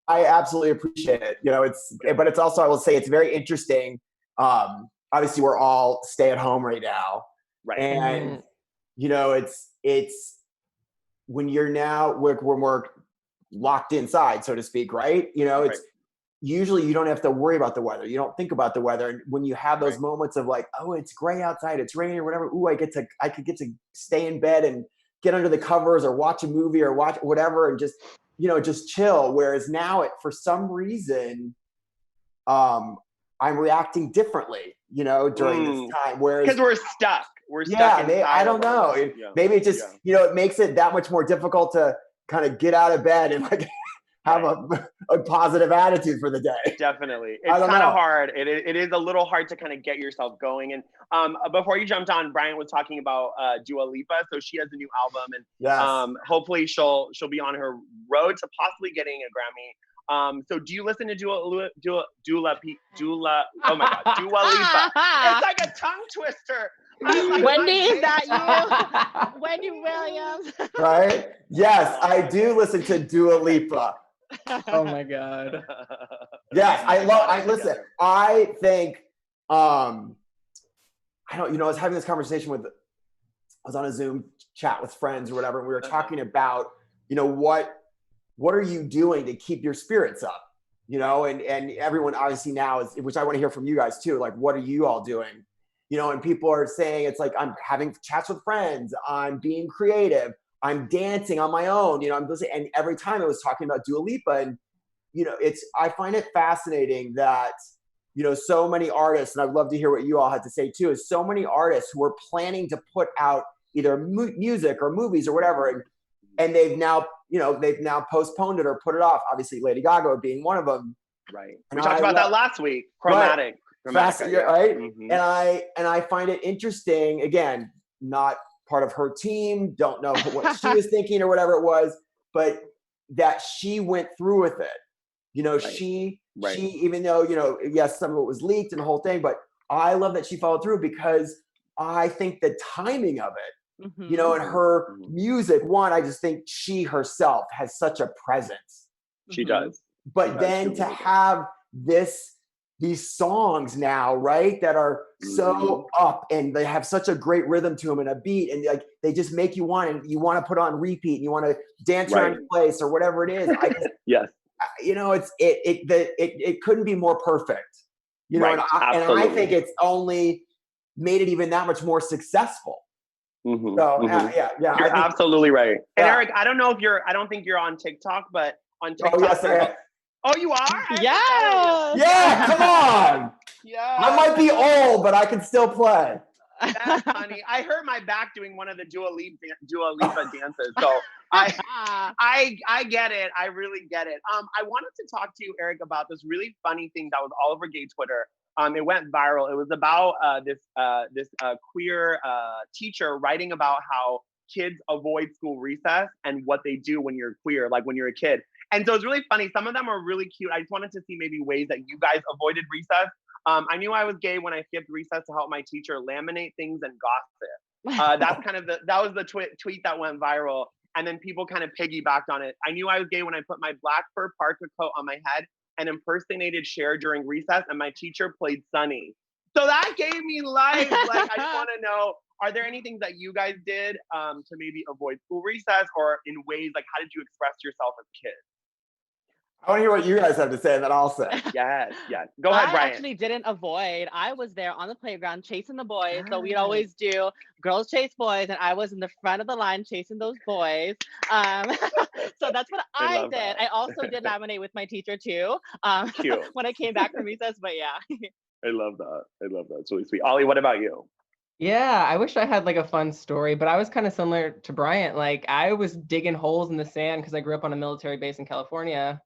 absolutely appreciate it. You know, but it's also, I will say, it's very interesting. Obviously we're all stay at home right now. Right. And you know, it's when you're now we're locked inside, so to speak, right? You know, it's usually you don't have to worry about the weather. You don't think about the weather. And when you have those moments of like, oh, it's gray outside, it's raining or whatever. Ooh, I could get to stay in bed and get under the covers or watch a movie or watch whatever and just, you know, just chill. Whereas now for some reason, I'm reacting differently, you know, during this time. Whereas because we're stuck. I don't know. Maybe it just, you know, it makes it that much more difficult to kind of get out of bed and like have a positive attitude for the day. Definitely. It's kind of hard. It is a little hard to kind of get yourself going. And before you jumped on, Bryant was talking about Dua Lipa. So she has a new album and hopefully she'll be on her road to possibly getting a Grammy. So do you listen to Dua oh my God, Dua Lipa. It's like a tongue twister. Wendy, is that you? Wendy Williams. Right? Yes, I do listen to Dua Lipa. Oh my God. Yes, I listen. I think I was having this conversation I was on a Zoom chat with friends or whatever, and we were talking about, you know, what are you doing to keep your spirits up? You know, and everyone obviously now is, which I want to hear from you guys too, like what are you all doing? You know, and people are saying it's like I'm having chats with friends, I'm being creative, I'm dancing on my own, you know, I'm listening, and every time I was talking about Dua Lipa, and you know, I find it fascinating that, you know, so many artists, and I'd love to hear what you all had to say too, is so many artists who are planning to put out either music or movies or whatever, and they've now postponed it or put it off. Obviously, Lady Gaga being one of them. Right. We talked about that last week. Chromatic. Right. Mm-hmm. And I find it interesting. Again, not part of her team. Don't know what she was thinking or whatever it was, but that she went through with it. You know, she even though, you know, yes, some of it was leaked and the whole thing, but I love that she followed through because I think the timing of it, you know, and her music, I just think she herself has such a presence. She does. But then to have these songs now, right, that are so up and they have such a great rhythm to them and a beat, and like they just make you want to put on repeat and you want to dance around your place or whatever it is. Yes. You know, it couldn't be more perfect. You know, and I think it's only made it even that much more successful. So you're absolutely right. And Eric, I don't think you're on TikTok, but on TikTok. Oh, yes, I am. Oh, you are? Yeah, come on. Yeah. I might be old, but I can still play. That's funny. I hurt my back doing one of the Dua Lipa dances. So I get it. I really get it. I wanted to talk to you, Eric, about this really funny thing that was all over gay Twitter. It went viral. It was about this queer teacher writing about how kids avoid school recess and what they do when you're queer, like when you're a kid. And so it's really funny. Some of them are really cute. I just wanted to see maybe ways that you guys avoided recess. I knew I was gay when I skipped recess to help my teacher laminate things and gossip. That's kind of that was the tweet that went viral. And then people kind of piggybacked on it. I knew I was gay when I put my black fur parka coat on my head and impersonated Cher during recess, and my teacher played Sunny. So that gave me life. Like, I just want to know, are there any things that you guys did to maybe avoid school recess, or in ways, like, how did you express yourself as kids? I want to hear what you guys have to say, and then I'll say. Yes. Go ahead, Bryant. I actually didn't avoid. I was there on the playground chasing the boys. So we'd always do girls chase boys, and I was in the front of the line chasing those boys. So that's what I did. That. I also did laminate with my teacher too when I came back from recess, but yeah. I love that. It's really sweet. Ollie, what about you? Yeah, I wish I had like a fun story, but I was kind of similar to Bryant. Like, I was digging holes in the sand because I grew up on a military base in California.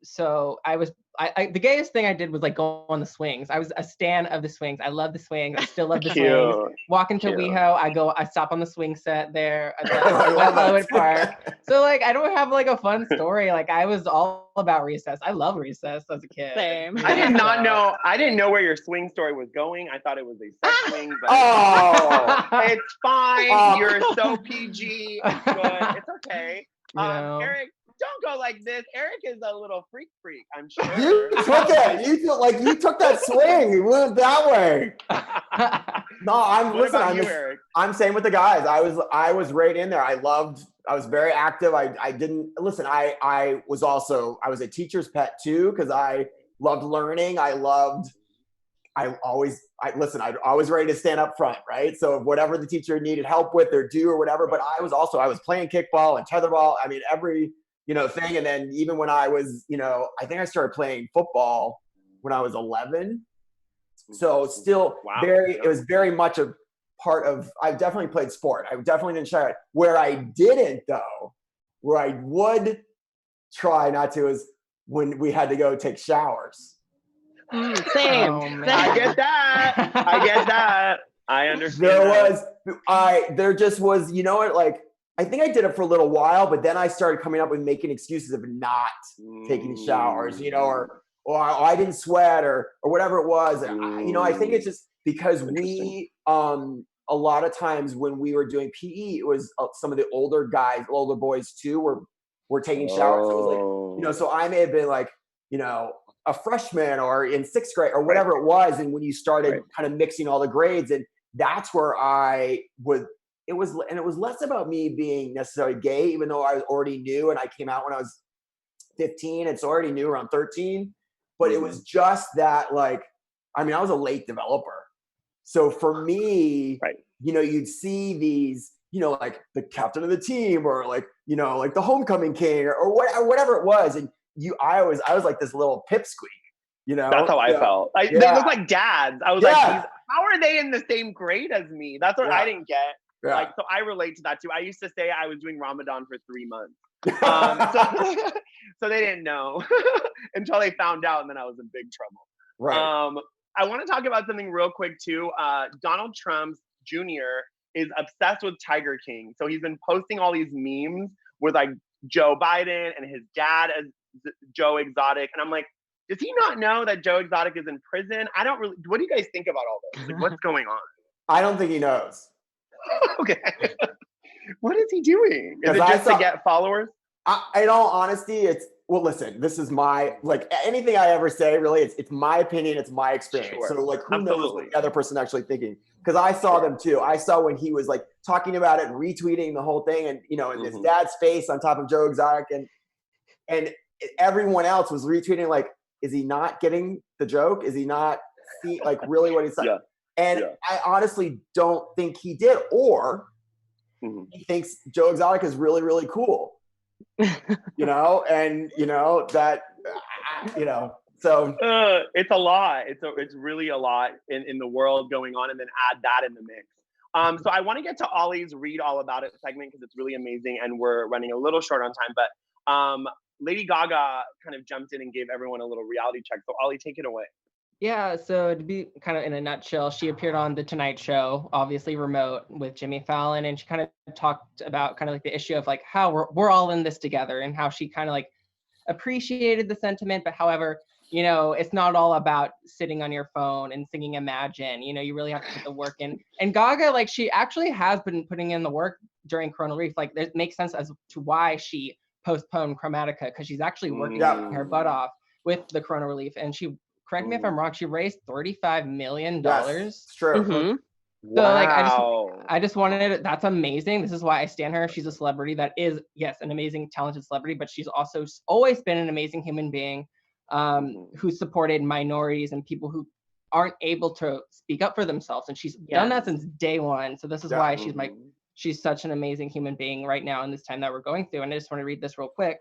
So the gayest thing I did was like go on the swings. I was a stan of the swings. I love the swings. I still love the swings. Walking to WeHo, I stop on the swing set there at Hollywood Park. So like, I don't have like a fun story. Like, I was all about recess. I love recess as a kid. Same. I didn't know where your swing story was going. I thought it was a sex swing, but it's fine. You're so PG. It's good. It's okay. Eric, don't go like this. Eric is a little freak, I'm sure. You took it. You took that swing. You went that way. No, I'm same with the guys. I was right in there. I was very active. I was a teacher's pet too, because I loved learning. I was always ready to stand up front, right? So whatever the teacher needed help with or do or whatever, but I was playing kickball and tetherball. I mean, every thing. And then even when I was, I think I started playing football when I was 11. So still it was very much a part of, I definitely played sport. I definitely didn't shy. Where I didn't though, where I would try not to, is when we had to go take showers. Same. I get that. I understand. There just was, like, I think I did it for a little while, but then I started coming up with making excuses of not taking showers, or I didn't sweat or whatever it was. I think it's just because we, a lot of times when we were doing PE, it was some of the older boys too, were taking showers. So it was like, so I may have been like, a freshman or in 6th grade or whatever it was. And when you started kind of mixing all the grades, and that's where it was less about me being necessarily gay, even though I already knew, and I came out when I was 15, and so I already knew around 13. But it was just that, like, I was a late developer. So for me, you'd see these, like the captain of the team, or like, like the homecoming king, or whatever it was. And I was like this little pipsqueak, That's how I felt. They look like dads. I was like, how are they in the same grade as me? That's what I didn't get. Yeah. Like, so I relate to that too. I used to say I was doing Ramadan for 3 months. So they didn't know until they found out, and then I was in big trouble. Right. I want to talk about something real quick too. Donald Trump Jr. is obsessed with Tiger King. So he's been posting all these memes with like Joe Biden and his dad as Joe Exotic. And I'm like, does he not know that Joe Exotic is in prison? What do you guys think about all this? Like, what's going on? I don't think he knows. Okay. What is he doing? Is it just to get followers? In all honesty, listen, this is anything I ever say, really, it's my opinion, it's my experience. Sure. So like, who knows what the other person actually thinking? Because I saw them too. I saw when he was like talking about it and retweeting the whole thing, and and his dad's face on top of Joe Exotic, and everyone else was retweeting, like, is he not getting the joke? Is he not like really what he's saying? Yeah. And I honestly don't think he did, or he thinks Joe Exotic is really, really cool. So it's a lot. It's really a lot in the world going on, and then add that in the mix. So I want to get to Ollie's Read All About It segment, because it's really amazing, and we're running a little short on time, but Lady Gaga kind of jumped in and gave everyone a little reality check. So Ollie, take it away. Yeah, so to be kind of in a nutshell, she appeared on The Tonight Show, obviously remote, with Jimmy Fallon, and she kind of talked about kind of like the issue of like how we're all in this together, and how she kind of like appreciated the sentiment, but however, you know, it's not all about sitting on your phone and singing Imagine. You know, you really have to put the work in. And Gaga, like, she actually has been putting in the work during Coronal Reef. Like, it makes sense as to why she postponed Chromatica, because she's actually working her butt off with the Coronal Relief. And she, correct me if I'm wrong, she raised $35 million. Yes, it's true. So like, I just wanted, that's amazing. This is why I stand her. She's a celebrity that is, yes, an amazing, talented celebrity, but she's also always been an amazing human being who supported minorities and people who aren't able to speak up for themselves. And she's done that since day one. So this is why she's such an amazing human being right now in this time that we're going through. And I just want to read this real quick.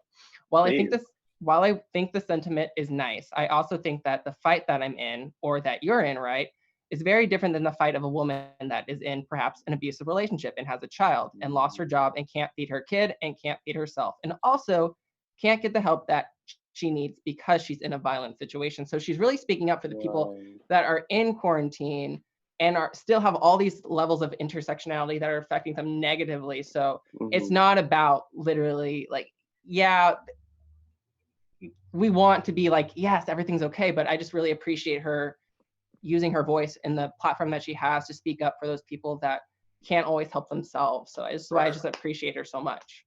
While I think the sentiment is nice, I also think that the fight that I'm in, or that you're in, right, is very different than the fight of a woman that is in perhaps an abusive relationship and has a child and lost her job and can't feed her kid and can't feed herself, and also can't get the help that she needs because she's in a violent situation. So she's really speaking up for the people that are in quarantine and are still have all these levels of intersectionality that are affecting them negatively. So it's not about literally like, yeah, we want to be like, yes, everything's okay, but I just really appreciate her using her voice and the platform that she has to speak up for those people that can't always help themselves. So I just appreciate her so much.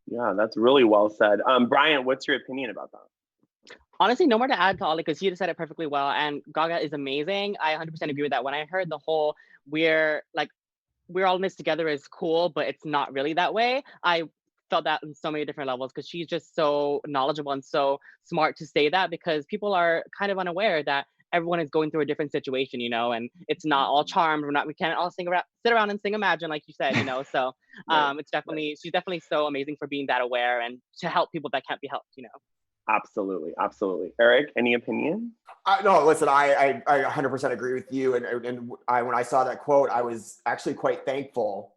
Yeah, that's really well said. Bryant, what's your opinion about that? Honestly, no more to add to Ollie, because he just said it perfectly well. And Gaga is amazing. I 100% agree with that. When I heard the whole we're all in this together is cool, but it's not really that way, I felt that in so many different levels, because she's just so knowledgeable and so smart to say that, because people are kind of unaware that everyone is going through a different situation, you know, and it's not all charmed. We can't all sit around and sing Imagine, like you said, you know. So it's definitely, she's definitely so amazing for being that aware and to help people that can't be helped, you know. Absolutely, absolutely. Eric, any opinion? No, listen, I 100% agree with you. And when I saw that quote, I was actually quite thankful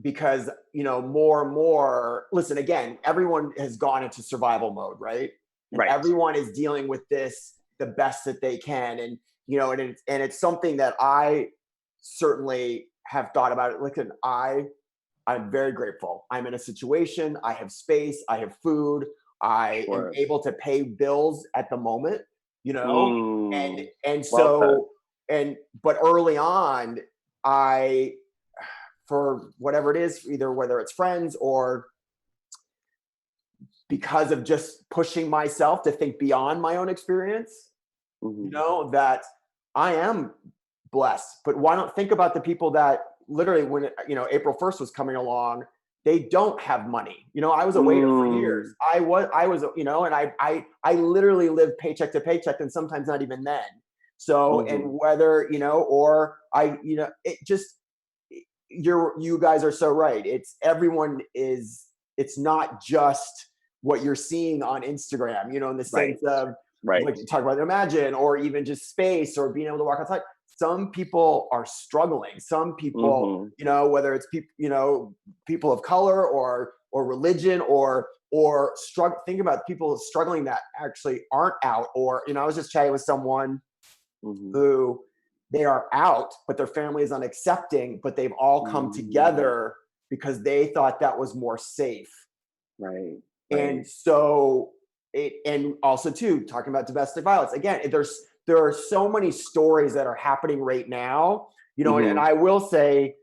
because, you know, more and more, listen, again, everyone has gone into survival mode, right? And everyone is dealing with this the best that they can. And, you know, and it's something that I certainly have thought about it. Listen, I'm very grateful. I'm in a situation, I have space, I have food, I am able to pay bills at the moment, you know, and so, but early on, for whatever it is, either whether it's friends or because of just pushing myself to think beyond my own experience, you know, that I am blessed. But why don't think about the people that literally, when, you know, April 1st was coming along, they don't have money. You know, I was a waiter for years. I was, you know, and I literally lived paycheck to paycheck, and sometimes not even then. So, and whether, you know, or you know, it just, you guys are so right. It's not just what you're seeing on Instagram, you know, in the sense of, like you talk about Imagine, or even just space, or being able to walk outside. Some people are struggling. Some people, you know, whether it's people, you know, people of color or religion or struggle. Think about people struggling that actually aren't out. Or, you know, I was just chatting with someone who they are out, but their family is unaccepting, but they've all come together because they thought that was more safe. Right. And so and also too, talking about domestic violence, again, there are so many stories that are happening right now, you know, and I will say,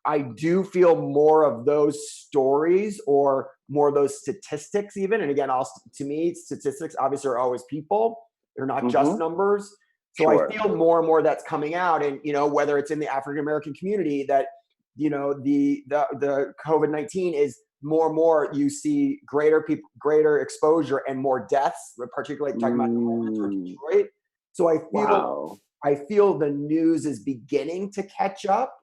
I do feel more of those stories or more of those statistics even. And again, to me, statistics obviously are always people. They're not just numbers. So I feel more and more that's coming out. And, you know, whether it's in the African-American community that, you know, the COVID-19 is more and more, you see greater exposure and more deaths, particularly talking about New Orleans or Detroit. So I feel the news is beginning to catch up.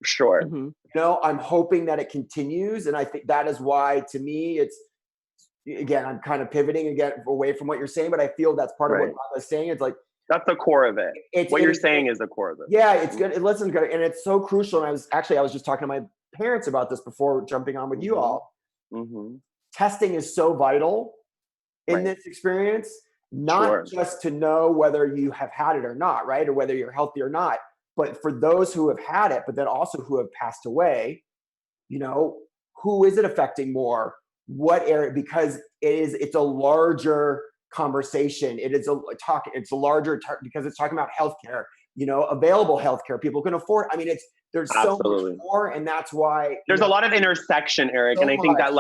Sure. You know, I'm hoping that it continues. And I think that is why, to me, it's, again, I'm kind of pivoting again away from what you're saying, but I feel that's part of what I was saying. It's like, that's the core of it. What you're saying is the core of it. Yeah, it's good. It listens good. And it's so crucial. And I was just talking to my parents about this before jumping on with you all. Testing is so vital in this experience, not just to know whether you have had it or not, right? Or whether you're healthy or not, but for those who have had it, but then also who have passed away, you know, who is it affecting more? What area? Because it's a larger conversation. It's a larger because it's talking about healthcare, available healthcare. People can afford. I mean, there's so much more, and that's why there's a lot of intersection, Eric. So and I think that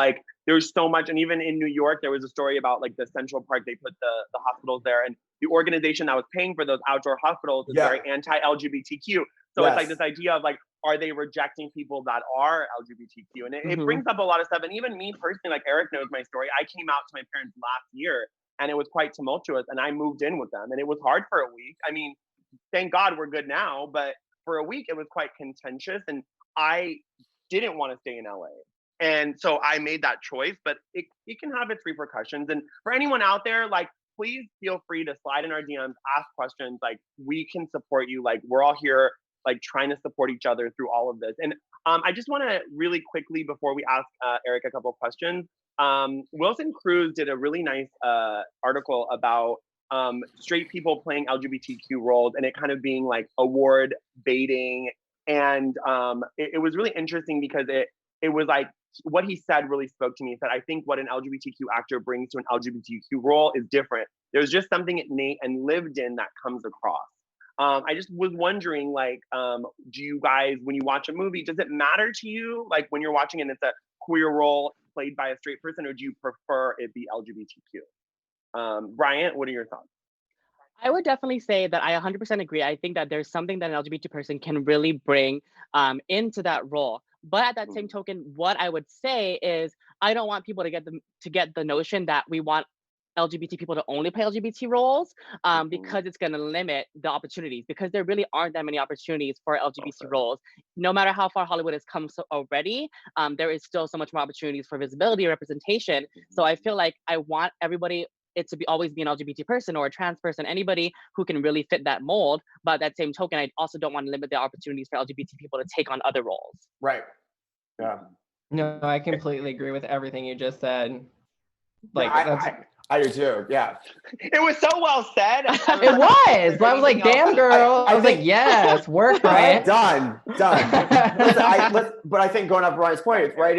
there's so much, and even in New York, there was a story about the Central Park. They put the hospitals there, and the organization that was paying for those outdoor hospitals is very anti-LGBTQ. So it's this idea of are they rejecting people that are LGBTQ? And it brings up a lot of stuff. And even me personally, Eric knows my story. I came out to my parents last year, and it was quite tumultuous. And I moved in with them, and it was hard for a week. I mean, thank God we're good now, but for a week it was quite contentious, and I didn't want to stay in LA. And so I made that choice, but it can have its repercussions. And for anyone out there, please feel free to slide in our DMs, ask questions. We can support you. We're all here, trying to support each other through all of this. And I just want to really quickly, before we ask Eric a couple of questions, Wilson Cruz did a really nice article about straight people playing LGBTQ roles, and it kind of being award baiting. And it was really interesting because it was what he said really spoke to me. He said, I think what an LGBTQ actor brings to an LGBTQ role is different. There's just something innate and lived in that comes across. I just was wondering, do you guys, when you watch a movie, does it matter to you, when you're watching and it's a queer role played by a straight person, or do you prefer it be LGBTQ? Bryant, what are your thoughts? I would definitely say that I 100% agree. I think that there's something that an LGBT person can really bring into that role. But at that same token, what I would say is I don't want people to get the notion that we want LGBT people to only play LGBT roles because it's going to limit the opportunities, because there really aren't that many opportunities for LGBT roles. No matter how far Hollywood has come already, there is still so much more opportunities for visibility, representation. So I feel like I want everybody to always be an LGBT person or a trans person, anybody who can really fit that mold. But at that same token, I also don't want to limit the opportunities for LGBT people to take on other roles. Right. Yeah. No, I completely agree with everything you just said. I do too. Yeah. It was so well said. It was. I was like, damn, girl. I was like, yes, work, right? Done. But I think going off Brian's point, right?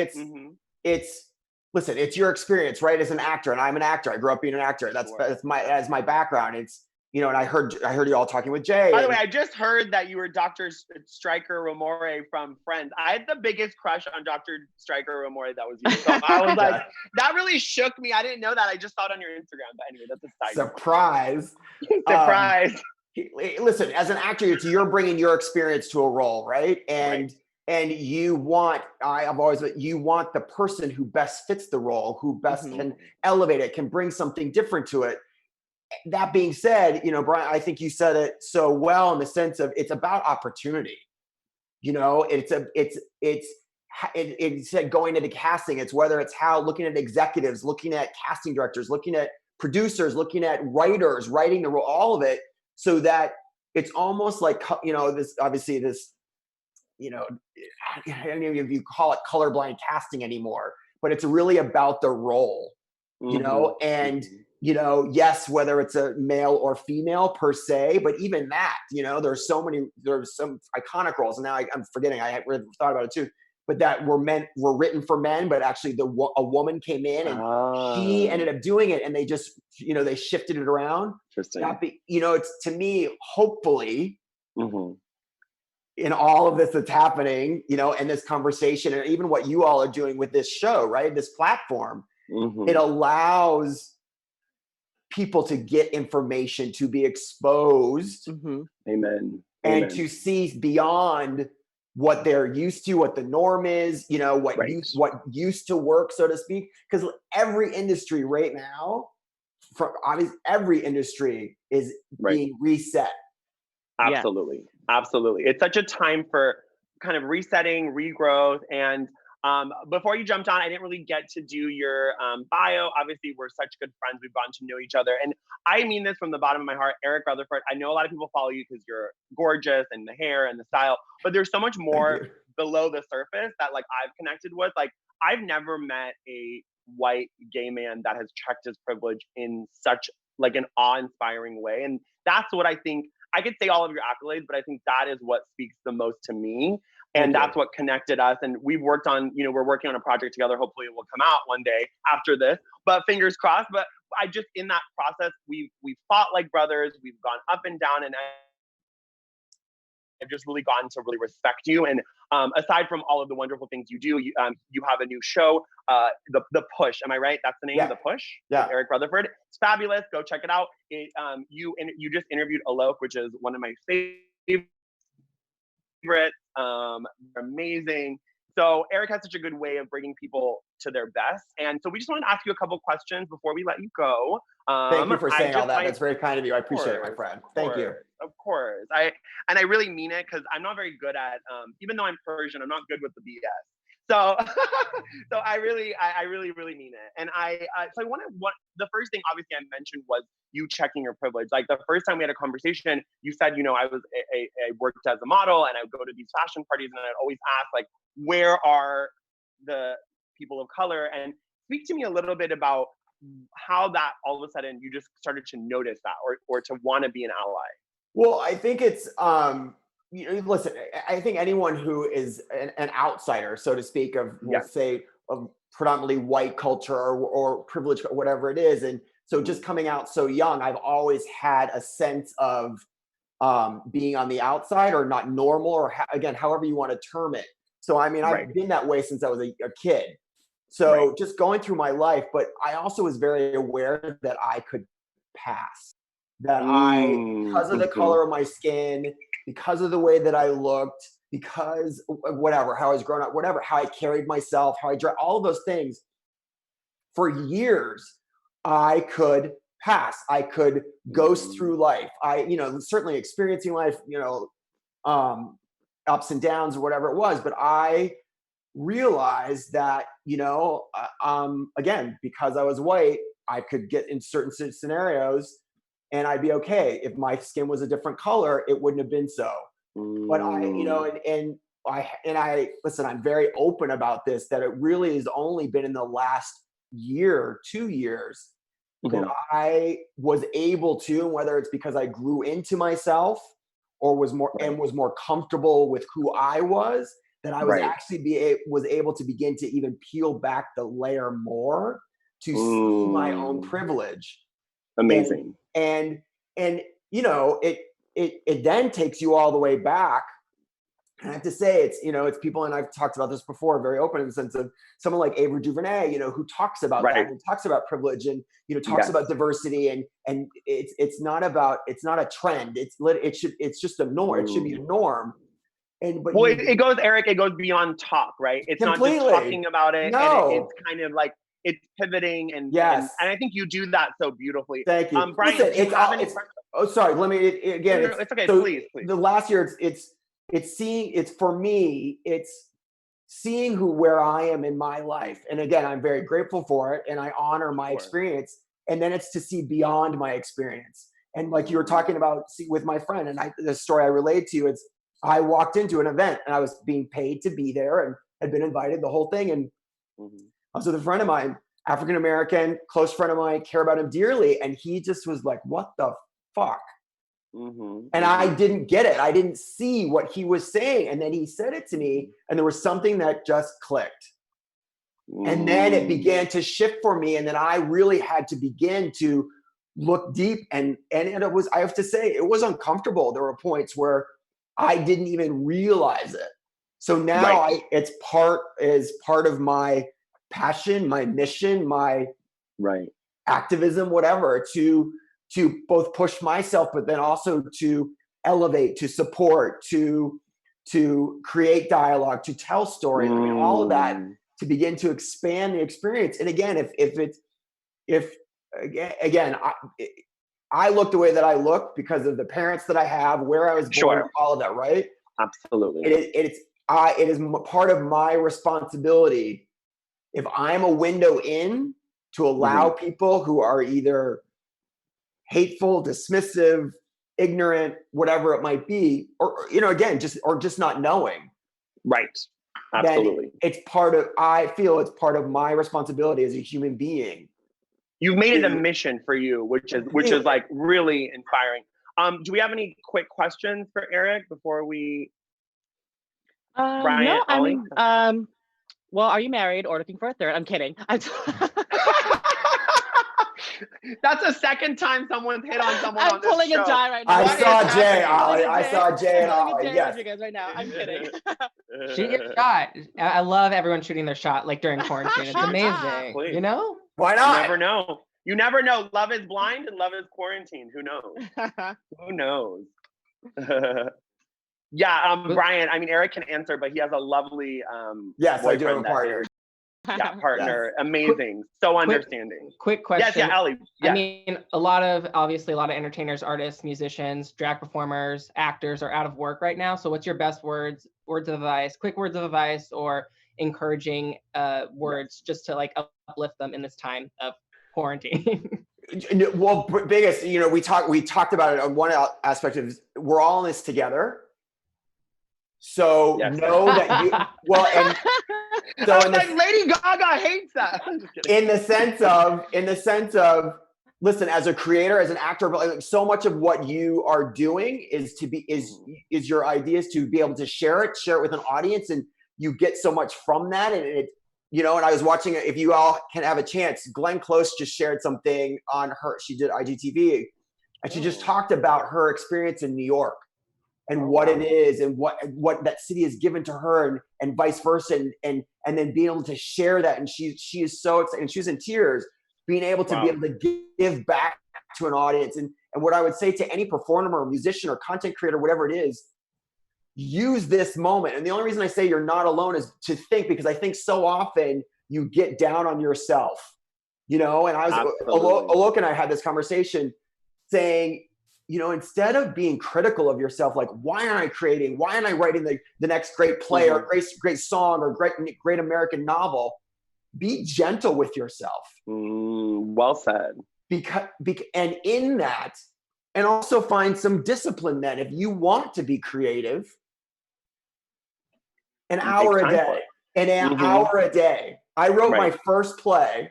Listen, it's your experience, right? As an actor, and I'm an actor. I grew up being an actor. That's my background. It's, and I heard you all talking with Jay. By the way, I just heard that you were Dr. Stryker Ramore from Friends. I had the biggest crush on Dr. Stryker Ramore. That was you. So I was that really shook me. I didn't know that. I just saw it on your Instagram. But anyway, that's a side surprise. Surprise. Listen, as an actor, you're bringing your experience to a role, right? And you want the person who best fits the role, who best can elevate it, can bring something different to it. That being said, Brian, I think you said it so well in the sense of it's about opportunity. It's going into casting. It's whether it's looking at executives, looking at casting directors, looking at producers, looking at writers, writing the role, all of it, so that it's almost like, this, obviously this, I don't know if you call it colorblind casting anymore, but it's really about the role, and yes, whether it's a male or female per se, but even that, there's some iconic roles. And now I'm forgetting, I really thought about it too, but that were written for men, but actually a woman came in and she ended up doing it, and they just, they shifted it around. Interesting. It's, to me, hopefully, in all of this that's happening, and this conversation, and even what you all are doing with this show, right? This platform, it allows people to get information, to be exposed. Amen. And to see beyond what they're used to, what the norm is, what used to work, so to speak. Because every industry right now, every industry is being reset. Absolutely. Absolutely. It's such a time for kind of resetting, regrowth. And before you jumped on, I didn't really get to do your bio. Obviously, we're such good friends. We've gotten to know each other. And I mean this from the bottom of my heart. Eric Rutherford, I know a lot of people follow you because you're gorgeous and the hair and the style, but there's so much more below the surface that I've connected with. I've never met a white gay man that has checked his privilege in such an awe-inspiring way. And that's what I think. I could say all of your accolades, but I think that is what speaks the most to me. And that's what connected us. And we've worked on, we're working on a project together. Hopefully it will come out one day after this, but fingers crossed. But in that process, we've fought like brothers. We've gone up and down, and I've just really gotten to really respect you. And aside from all of the wonderful things you do, you have a new show, the Push. Am I right? That's the name, Yeah. The Push. Yeah. Eric Rutherford. It's fabulous. Go check it out. You just interviewed Alok, which is one of my favorites. They're amazing. So Eric has such a good way of bringing people to their best. And so we just wanted to ask you a couple questions before we let you go. Thank you for saying all that. That's very kind of you. I appreciate it, my friend. Thank you. Of course. I really mean it, because I'm not very good at, even though I'm Persian, I'm not good with the BS. So, so I really mean it. And so I wanted, the first thing obviously I mentioned was you checking your privilege. Like the first time we had a conversation, you said, I worked as a model and I would go to these fashion parties and I'd always ask, like, where are the people of color? And speak to me a little bit about how that all of a sudden you just started to notice that or to want to be an ally. Well, I think it's, listen, I think anyone who is an outsider, so to speak, of, we'll say, of predominantly white culture or privilege, whatever it is. And so just coming out so young, I've always had a sense of being on the outside or not normal, or again, however you want to term it. So, I mean, I've been that way since I was a kid. So just going through my life, but I also was very aware that I could pass. That because of the color of my skin, because of the way that I looked, because whatever, how I was growing up, whatever, how I carried myself, how I dressed, all of those things, for years, I could pass. I could ghost through life. Certainly experiencing life, ups and downs or whatever it was, but I realized that, again, because I was white, I could get in certain scenarios and I'd be okay. If my skin was a different color, it wouldn't have been so. But I listen, I'm very open about this, that it really has only been in the last year, 2 years that I was able to, whether it's because I grew into myself or was more comfortable with who I was, that I was actually was able to begin to even peel back the layer more to see my own privilege. Amazing. And it then takes you all the way back. And I have to say, it's people, and I've talked about this before, very open in the sense of someone like Ava DuVernay, who talks about that and talks about privilege and, talks about diversity, and it's not a trend. It's just a norm. It should be a norm. It goes, Eric, it goes beyond talk, right? It's completely. Not just talking about it. No. And it's kind of like, it's pivoting and I think you do that so beautiful. Thank you. Bryant, sorry, let me, again. No, it's okay, so please. The last year, it's for me, it's seeing where I am in my life. And again, I'm very grateful for it and I honor my experience. And then it's to see beyond my experience. And like you were talking about with my friend, and the story I relayed to you, I walked into an event and I was being paid to be there and had been invited, the whole thing. And I was with a friend of mine, African-American, close friend of mine, care about him dearly. And he just was like, what the fuck? And I didn't get it. I didn't see what he was saying. And then he said it to me and there was something that just clicked. And then it began to shift for me. And then I really had to begin to look deep. And it was, I have to say, it was uncomfortable. There were points where I didn't even realize it. So now it's part of my passion, my mission, my activism, whatever, to both push myself, but then also to elevate, to support, to create dialogue, to tell stories. I mean, all of that, to begin to expand the experience. And again, I look the way that I look because of the parents that I have, where I was born, all of that, right? Absolutely. It is part of my responsibility, if I'm a window in, to allow people who are either hateful, dismissive, ignorant, whatever it might be, or again, just not knowing. Right. Absolutely. I feel it's part of my responsibility as a human being. You've made it a mission for you, which is like really inspiring. Do we have any quick questions for Eric before we? Bryant, no, I Ollie? mean, well, are you married or looking for a third? I'm kidding. That's the second time someone's hit on someone I'm on this pulling show. a Jai right now. I saw Jay, Ollie. I saw Jay and Ollie. Yes. Right now. I'm kidding. Shoot your shot. I love everyone shooting their shot like during quarantine. It's amazing. Please. You know? Why not? You never know. You never know. Love is blind and love is quarantine. Who knows? Who knows? Yeah, Bryant, I mean, Eric can answer, but he has a lovely yes, I do have a boyfriend partner. Yeah, partner. Yes. Amazing. So understanding. Quick question. Yes, yeah, Ellie. Yeah. I mean, obviously a lot of entertainers, artists, musicians, drag performers, actors are out of work right now. So what's your best words of advice, quick words of advice or encouraging words just to like uplift them in this time of quarantine? Well, biggest, we talked about it on one aspect of we're all in this together. So yes. Know that you and so Lady Gaga hates that. In the sense of listen, as a creator, as an actor, like so much of what you are doing is your ideas to be able to share it with an audience, and you get so much from that. And it, and I was watching it. If you all can have a chance, Glenn Close just shared something on her. She did IGTV, and she just talked about her experience in New York. And what it is, and what that city has given to her, and vice versa, and then being able to share that, and she is so excited, and she's in tears, being able to be able to give back to an audience, and what I would say to any performer or musician or content creator, whatever it is, use this moment. And the only reason I say you're not alone is to think, because I think so often you get down on yourself, and I was Alok and I had this conversation saying, instead of being critical of yourself, like, why aren't I creating? Why aren't I writing the next great play or great song or great American novel? Be gentle with yourself. Well said. And in that, and also find some discipline then. If you want to be creative, an hour a day. Hour a day. I wrote my first play,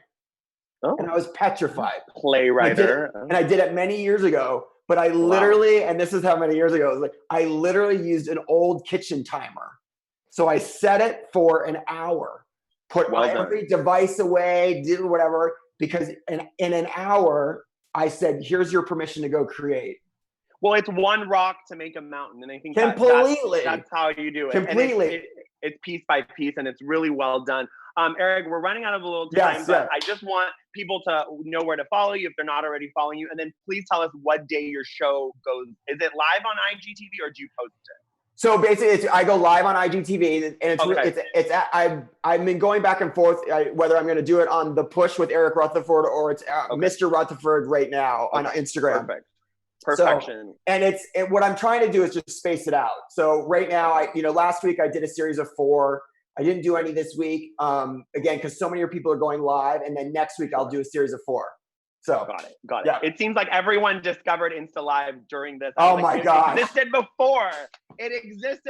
and I was petrified. Playwriter. And I did it many years ago. But I literally, and this is how many years ago, I literally used an old kitchen timer. So I set it for an hour, put every device away, did whatever, because in an hour, I said, here's your permission to go create. Well, it's one rock to make a mountain. And I think that's how you do it. Completely. And it's piece by piece, and it's really well done. Eric, we're running out of a little time, but I just want people to know where to follow you if they're not already following you. And then please tell us what day your show goes. Is it live on IGTV or do you post it? So basically, I go live on IGTV, and I've been going back and forth whether I'm going to do it on The Push with Eric Rutherford or it's Mr. Rutherford right now on Instagram. Perfection. So, and what I'm trying to do is just space it out. So right now, last week I did a series of 4. I didn't do any this week, again, because so many people are going live, and then next week I'll do a series of 4. So got it. Yeah. It seems like everyone discovered Insta Live during this. Oh my God! It existed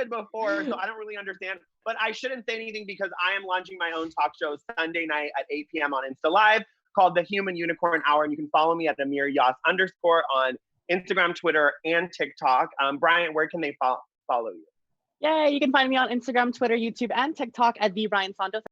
before, so I don't really understand. But I shouldn't say anything because I am launching my own talk show Sunday night at 8 p.m. on Insta Live called The Human Unicorn Hour, and you can follow me at Amir Yass _ on Instagram, Twitter, and TikTok. Bryant, where can they follow you? Yeah, you can find me on Instagram, Twitter, YouTube, and TikTok at the Bryant Santos.